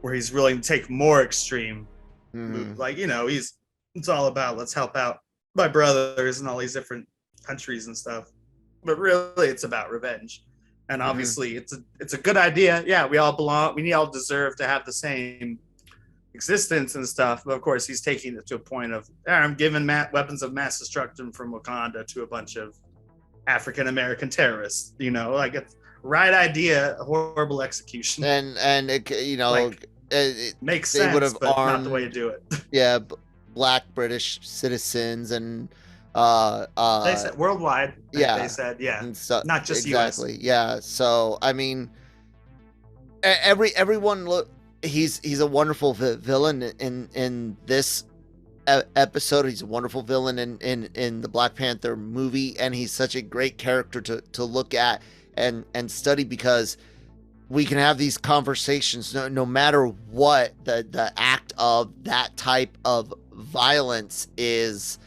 [SPEAKER 2] where he's willing to take more extreme moves. Like, it's all about let's help out my brothers and all these different countries and stuff, but really it's about revenge. And obviously it's a good idea. Yeah, we all belong, we all deserve to have the same existence and stuff, but of course he's taking it to a point of I'm giving weapons of mass destruction from Wakanda to a bunch of African American terrorists. Like, it's right idea, horrible execution,
[SPEAKER 1] and it
[SPEAKER 2] makes sense, but not the way to do it.
[SPEAKER 1] Yeah, Black British citizens and
[SPEAKER 2] they said worldwide.
[SPEAKER 1] Yeah,
[SPEAKER 2] they said not just
[SPEAKER 1] exactly.
[SPEAKER 2] US.
[SPEAKER 1] Yeah, so I mean, everyone he's a wonderful villain in this episode. He's a wonderful villain in the Black Panther movie, and he's such a great character to look at and study, because we can have these conversations no matter what the act of that type of violence is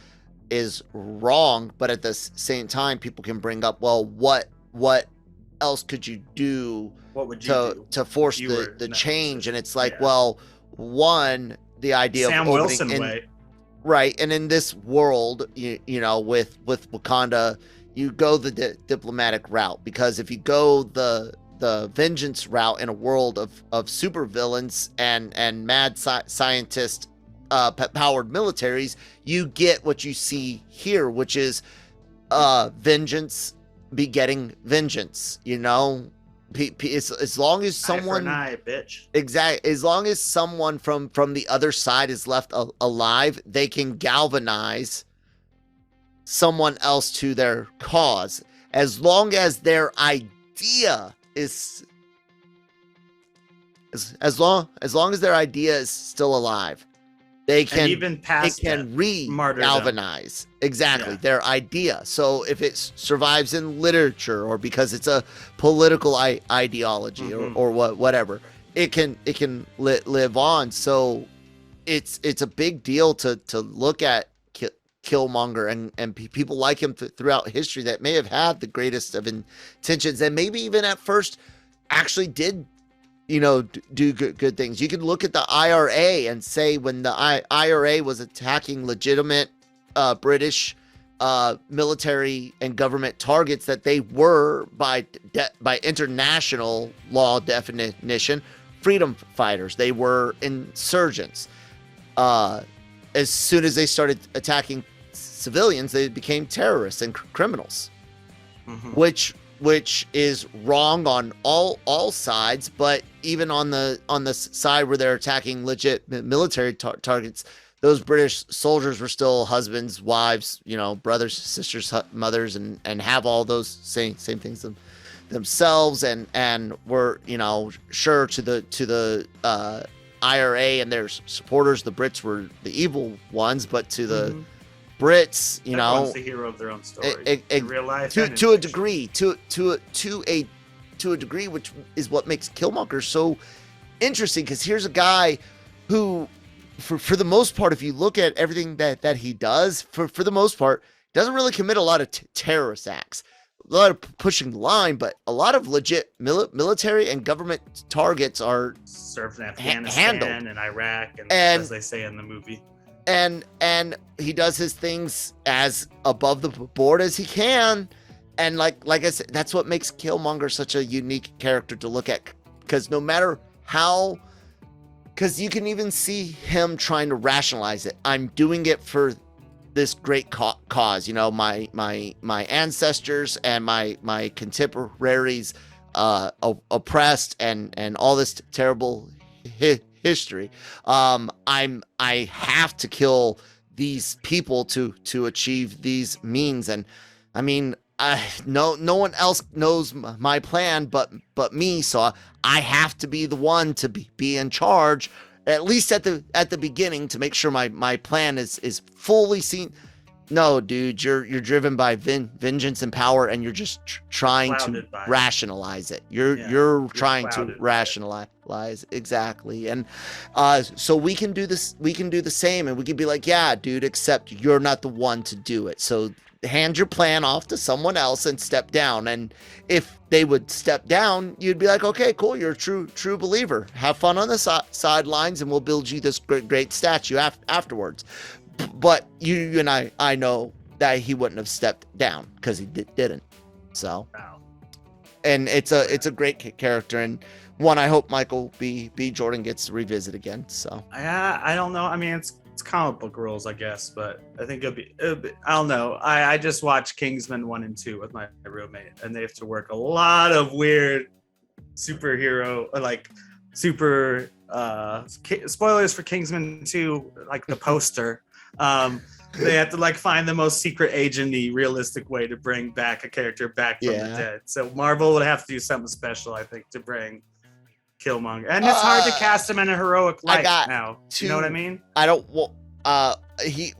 [SPEAKER 1] wrong, but at the same time people can bring up, well, what else could you do?
[SPEAKER 2] What would you do
[SPEAKER 1] to force the change? And it's like, well, one, the idea
[SPEAKER 2] Sam
[SPEAKER 1] of
[SPEAKER 2] Wilson way.
[SPEAKER 1] Right, and in this world, with Wakanda, you go the diplomatic route, because if you go the vengeance route in a world of super villains and mad scientist powered militaries, you get what you see here, which is vengeance begetting vengeance. As long as someone
[SPEAKER 2] eye for an eye, bitch.
[SPEAKER 1] Exactly, as long as someone from the other side is left alive, they can galvanize someone else to their cause. As long as their idea is as long as their idea is still alive, they can
[SPEAKER 2] even past
[SPEAKER 1] re-galvanize their idea. So if it survives in literature, or because it's a political ideology, or whatever, it can live on. So it's a big deal to look at Killmonger and people like him throughout history that may have had the greatest of intentions, and maybe even at first actually did, do good things. You can look at the IRA and say, when the IRA was attacking legitimate British military and government targets, that they were by international law definition freedom fighters. They were insurgents. As soon as they started attacking civilians, they became terrorists and criminals, which is wrong on all sides. But even on the side where they're attacking legit military targets, those British soldiers were still husbands, wives, brothers, sisters, mothers, and have all those same things themselves, and were sure to the IRA and their supporters, the Brits were the evil ones, but to the Brits,
[SPEAKER 2] everyone's the hero of their own story, in real life,
[SPEAKER 1] to a degree, to a degree, which is what makes Killmonger so interesting. Because here's a guy who, for the most part, if you look at everything that he does, for the most part, doesn't really commit a lot of terrorist acts. A lot of pushing the line, but a lot of legit military and government targets are
[SPEAKER 2] served in Afghanistan and Iraq, and as they say in the movie.
[SPEAKER 1] And he does his things as above the board as he can. And like I said, that's what makes Killmonger such a unique character to look at. Because no matter how, because you can even see him trying to rationalize it. I'm doing it for this great cause, my ancestors and my contemporaries oppressed and all this terrible history. I have to kill these people to achieve these means. And I mean, no one else knows my plan but me, so I have to be the one to be in charge, at least at the beginning, to make sure my plan is fully seen. No, dude, you're driven by vengeance and power, and you're just trying to rationalize it. You're trying to rationalize exactly. And so we can do this. We can do the same, and we can be like, yeah, dude, except you're not the one to do it. So hand your plan off to someone else and step down. And if they would step down, you'd be like, okay, cool, you're a true believer. Have fun on the sidelines, and we'll build you this great statue afterwards. But you and I know that he wouldn't have stepped down because he didn't. So, and it's a great character, and one I hope Michael B. Jordan gets to revisit again. So
[SPEAKER 2] I don't know. I mean, it's comic book rules, I guess, but I think it'll be I don't know. I just watched Kingsman 1 and 2 with my roommate, and they have to work a lot of weird superhero, like super spoilers for Kingsman 2, like the poster. They have to find the most secret agent-y realistic way to bring back a character back from the dead. So Marvel would have to do something special, I think, to bring Killmonger. And it's hard to cast him in a heroic light now. You know what I mean?
[SPEAKER 1] I don't. He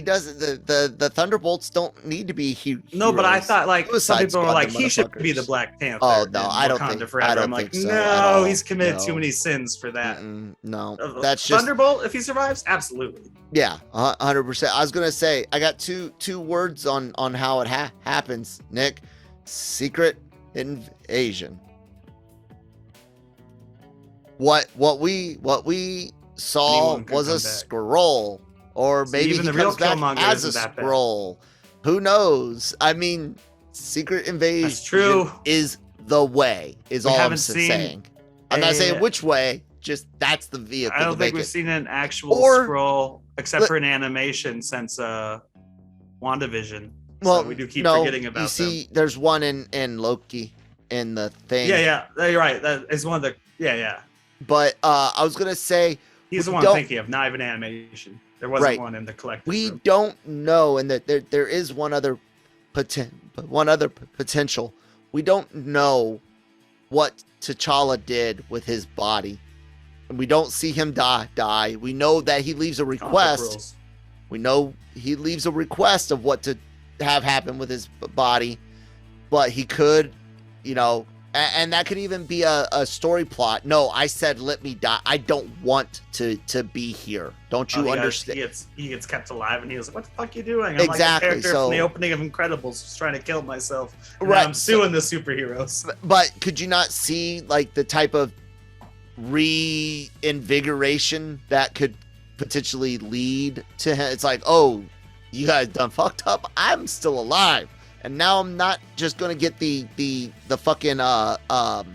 [SPEAKER 1] doesn't. The Thunderbolts don't need to be heroes.
[SPEAKER 2] No, but I thought some people were like, he should be the Black Panther.
[SPEAKER 1] Oh no, I don't think so.
[SPEAKER 2] I'm like, no, he's committed too many sins for that.
[SPEAKER 1] No, that's just
[SPEAKER 2] Thunderbolt. If he survives, absolutely.
[SPEAKER 1] Yeah, 100%. I was gonna say, I got two words on how it happens, Nick. Secret invasion. What we saw was a scroll, or maybe he comes back as a scroll. Who knows? I mean, secret invasion is the way. Is all I'm saying. I'm not saying which way. Just that's the vehicle.
[SPEAKER 2] I don't think we've seen an actual scroll except for an animation since WandaVision.
[SPEAKER 1] Well,
[SPEAKER 2] so we do keep forgetting about them.
[SPEAKER 1] You see, there's one in Loki in the thing.
[SPEAKER 2] Yeah, you're right. That is one of the
[SPEAKER 1] But I was gonna say
[SPEAKER 2] he's the one I'm thinking of, not even animation. There wasn't one in the collective.
[SPEAKER 1] We don't know, and that there is one other potential. We don't know what T'Challa did with his body. We don't see him die. We know that he leaves a request. We know he leaves a request of what to have happen with his body, but he could, and that could even be a story plot. No, I said, let me die. I don't want to be here. Don't you understand?
[SPEAKER 2] He gets kept alive, and he was like, what the fuck are you doing? I'm
[SPEAKER 1] exactly.
[SPEAKER 2] Like the character from the opening of Incredibles just trying to kill myself. And right. I'm suing the superheroes.
[SPEAKER 1] But could you not see like the type of reinvigoration that could potentially lead to him? It's like, oh, you guys done fucked up. I'm still alive, and now I'm not just gonna get the fucking throne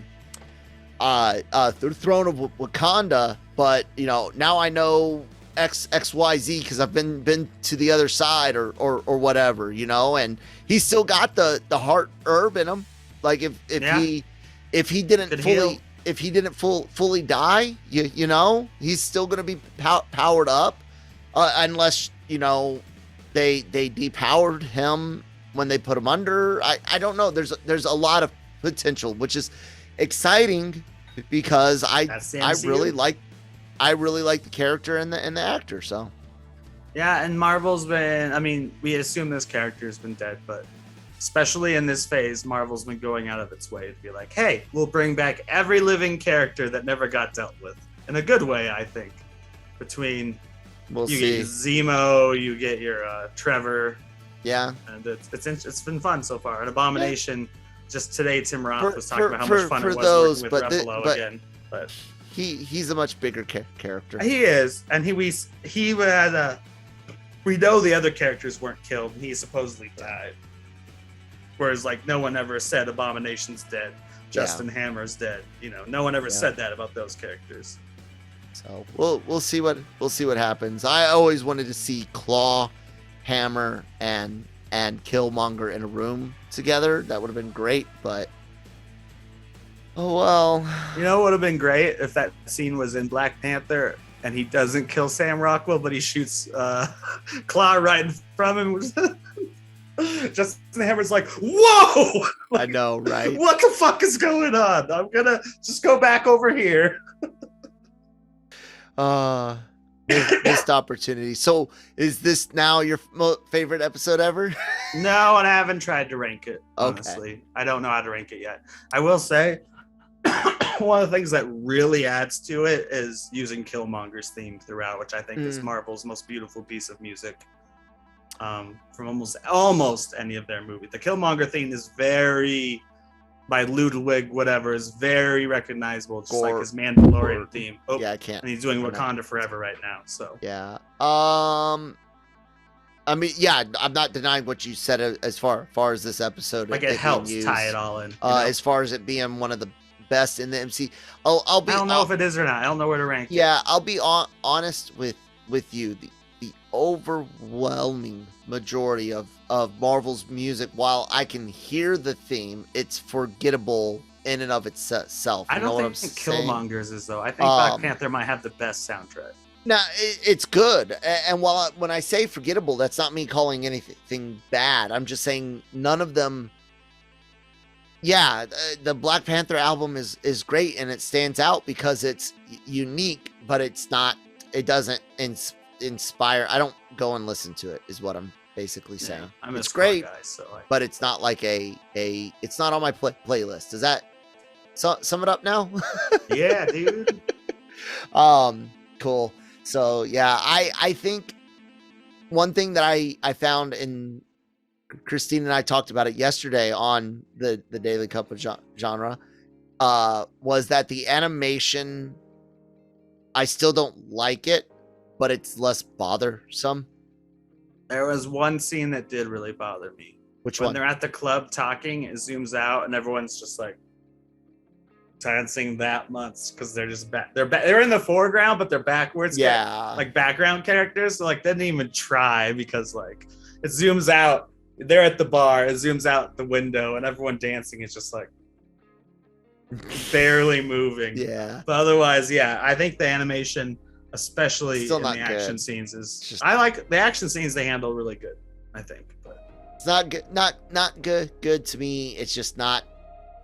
[SPEAKER 1] of Wakanda, but now I know XYZ because I've been to the other side or whatever, and he's still got the heart herb in him. Like if he didn't fully die, he's still gonna be powered up, unless they depowered him when they put him under. I don't know. There's a lot of potential, which is exciting because I really like the character and the actor. So
[SPEAKER 2] yeah, and Marvel's been, I mean, we assume this character has been dead, but especially in this phase, Marvel's been going out of its way to be like, hey, we'll bring back every living character that never got dealt with in a good way. I think between you get your Zemo, you get your Trevor.
[SPEAKER 1] Yeah,
[SPEAKER 2] and it's been fun so far. An Abomination. Just today, Tim Roth was talking about how much fun it was working with Ruffalo again. But
[SPEAKER 1] he's a much bigger character.
[SPEAKER 2] He is, and we know the other characters weren't killed, and he supposedly died. Whereas, like, no one ever said Abomination's dead, Justin Hammer's dead. No one ever said that about those characters.
[SPEAKER 1] So we'll see what happens. I always wanted to see Claw, Hammer, and Killmonger in a room together. That would have been great, but oh well.
[SPEAKER 2] What would have been great if that scene was in Black Panther and he doesn't kill Sam Rockwell, but he shoots Claw right in front of him. Justin Hammer's like, whoa!
[SPEAKER 1] I know, right?
[SPEAKER 2] What the fuck is going on? I'm gonna just go back over here.
[SPEAKER 1] Missed opportunity. So is this now your favorite episode ever?
[SPEAKER 2] No, and I haven't tried to rank it, honestly. Okay. I don't know how to rank it yet. I will say one of the things that really adds to it is using Killmonger's theme throughout, which I think is Marvel's most beautiful piece of music from almost any of their movies. The Killmonger theme is very, by Ludwig, whatever, is very recognizable, just like his Mandalorian theme. Oh,
[SPEAKER 1] yeah, I can't.
[SPEAKER 2] And he's doing Wakanda Forever right now, so.
[SPEAKER 1] Yeah. I mean, yeah, I'm not denying what you said as far as this episode.
[SPEAKER 2] Like, it helps tie it all in.
[SPEAKER 1] As far as it being one of the best in the MC. I don't
[SPEAKER 2] know if it is or not. I don't know where to rank it.
[SPEAKER 1] Yeah, I'll be honest with you. The overwhelming majority of Marvel's music, while I can hear the theme, it's forgettable in and of itself.
[SPEAKER 2] I don't think Killmonger's is, though. I think Black Panther might have the best soundtrack.
[SPEAKER 1] No, it's good. And when I say forgettable, that's not me calling anything bad. I'm just saying none of them. Yeah, the Black Panther album is great, and it stands out because it's unique, but it doesn't inspire. I don't go and listen to it, is what I'm basically saying. It's great, but it's not like it's not on my playlist. Does that sum it up now?
[SPEAKER 2] Yeah, dude.
[SPEAKER 1] Cool. So yeah, I think one thing that I found, in Christine and I talked about it yesterday on the Daily Cup of Genre, was that the animation, I still don't like it, but it's less bothersome.
[SPEAKER 2] There was one scene that did really bother me.
[SPEAKER 1] Which one?
[SPEAKER 2] When they're at the club talking, it zooms out and everyone's just like dancing that much because they're just they're in the foreground, but they're backwards.
[SPEAKER 1] Yeah,
[SPEAKER 2] like background characters. So like they didn't even try, because like it zooms out. They're at the bar. It zooms out the window, and everyone dancing is just like barely moving.
[SPEAKER 1] Yeah.
[SPEAKER 2] But otherwise, yeah, I think the animation, especially in the action scenes, is I like the action scenes they handle really good, I think. But
[SPEAKER 1] it's not good, not good to me. It's just not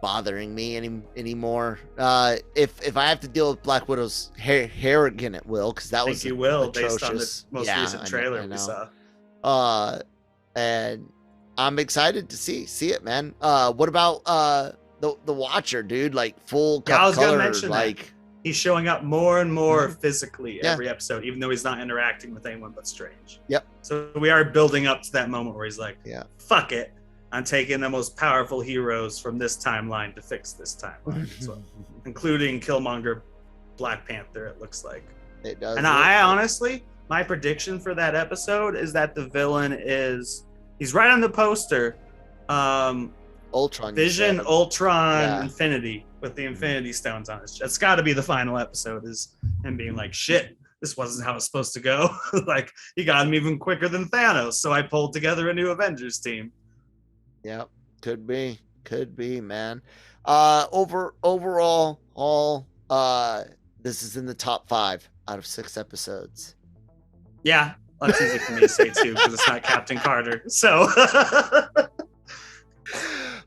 [SPEAKER 1] bothering me anymore. If I have to deal with Black Widow's hair again, it will, because that was
[SPEAKER 2] you will
[SPEAKER 1] atrocious.
[SPEAKER 2] based on the most recent trailer we saw.
[SPEAKER 1] And I'm excited to see it, man. What about the Watcher, dude? Like full
[SPEAKER 2] I was
[SPEAKER 1] color,
[SPEAKER 2] gonna mention
[SPEAKER 1] like
[SPEAKER 2] that. He's showing up more and more physically every episode, even though he's not interacting with anyone but Strange.
[SPEAKER 1] Yep.
[SPEAKER 2] So we are building up to that moment where he's like, fuck it. I'm taking the most powerful heroes from this timeline to fix this timeline. So, including Killmonger, Black Panther, it looks like.
[SPEAKER 1] It does.
[SPEAKER 2] And I honestly, my prediction for that episode is that the villain he's right on the poster.
[SPEAKER 1] Ultron.
[SPEAKER 2] Vision, Ultron, Infinity, with the Infinity Stones on it. That's got to be the final episode, is him being like, shit, this wasn't how it's supposed to go. Like, he got him even quicker than Thanos, so I pulled together a new Avengers team.
[SPEAKER 1] Yep, could be, man. Overall, this is in the top 5 out of 6 episodes.
[SPEAKER 2] Yeah, that's easy for me to say too, because it's not Captain Carter. So,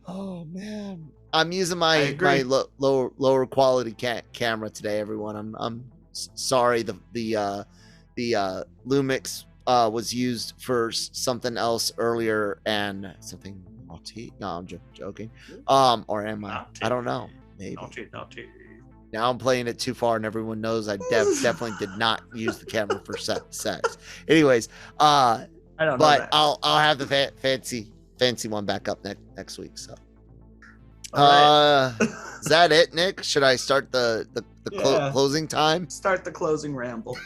[SPEAKER 1] oh man, I'm using my lower quality camera today, everyone. I'm sorry. The Lumix was used for something else earlier, and something. No, I'm joking. Or am I? I don't know. Maybe.
[SPEAKER 2] Naughty.
[SPEAKER 1] Now I'm playing it too far, and everyone knows I definitely did not use the camera for sex. Anyways,
[SPEAKER 2] I don't know.
[SPEAKER 1] But
[SPEAKER 2] that.
[SPEAKER 1] I'll have the fancy one back up next week. So,
[SPEAKER 2] right.
[SPEAKER 1] Is that it, Nick? Should I start the closing time?
[SPEAKER 2] Start the closing ramble.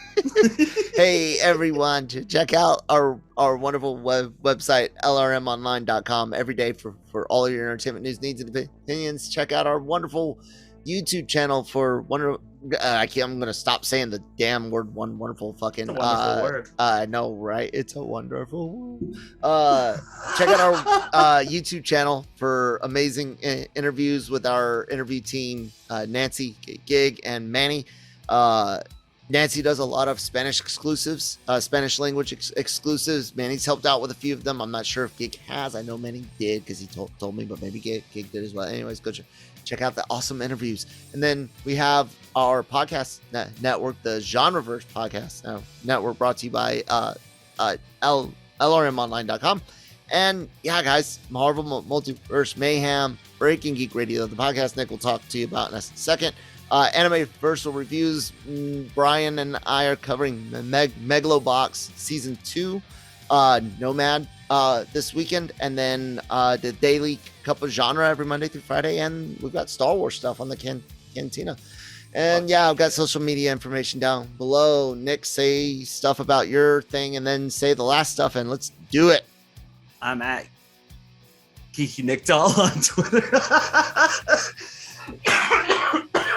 [SPEAKER 1] Hey everyone, check out our wonderful website lrmonline.com every day for all your entertainment news, needs, and opinions. Check out our wonderful YouTube channel for I'm gonna stop saying the damn word wonderful fucking
[SPEAKER 2] word.
[SPEAKER 1] I know, right? It's a wonderful word. Check out our YouTube channel for amazing interviews with our interview team, Nancy, Gig, and Manny. Nancy does a lot of Spanish exclusives, Spanish language exclusives. Manny's helped out with a few of them. I'm not sure if Gig has. I know Manny did, because he told me, but maybe Gig did as well. Anyways, go check out the awesome interviews. And then we have our podcast network, the Genreverse podcast network, brought to you by lrmonline.com. And yeah, guys, Marvel Multiverse Mayhem, Breaking Geek Radio, the podcast Nick will talk to you about in a second. Animeversal reviews. Brian and I are covering the Megalobox Season 2, Nomad, this weekend, and then the daily cup of genre every Monday through Friday, and we've got Star Wars stuff on the Cantina. And yeah, I've got social media information down below. Nick, say stuff about your thing, and then say the last stuff, and let's do it.
[SPEAKER 2] I'm at Geeky Nick Doll on Twitter.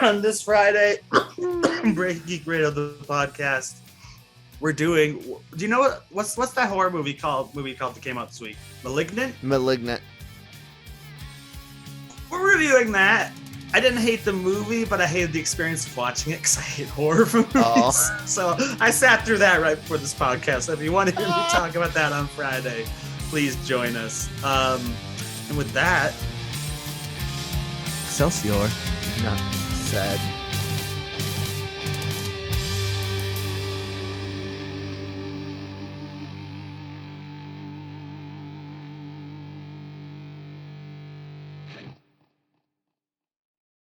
[SPEAKER 2] On this Friday, Breaking Geek Radio, the podcast, we're doing. Do you know what's that horror movie called that came out this week? Malignant. We're reviewing that. I didn't hate the movie, but I hated the experience of watching it because I hate horror movies. Oh. So I sat through that right before this podcast. So if you want to hear me talk about that on Friday, please join us. And with that, Excelsior.
[SPEAKER 1] Not sad.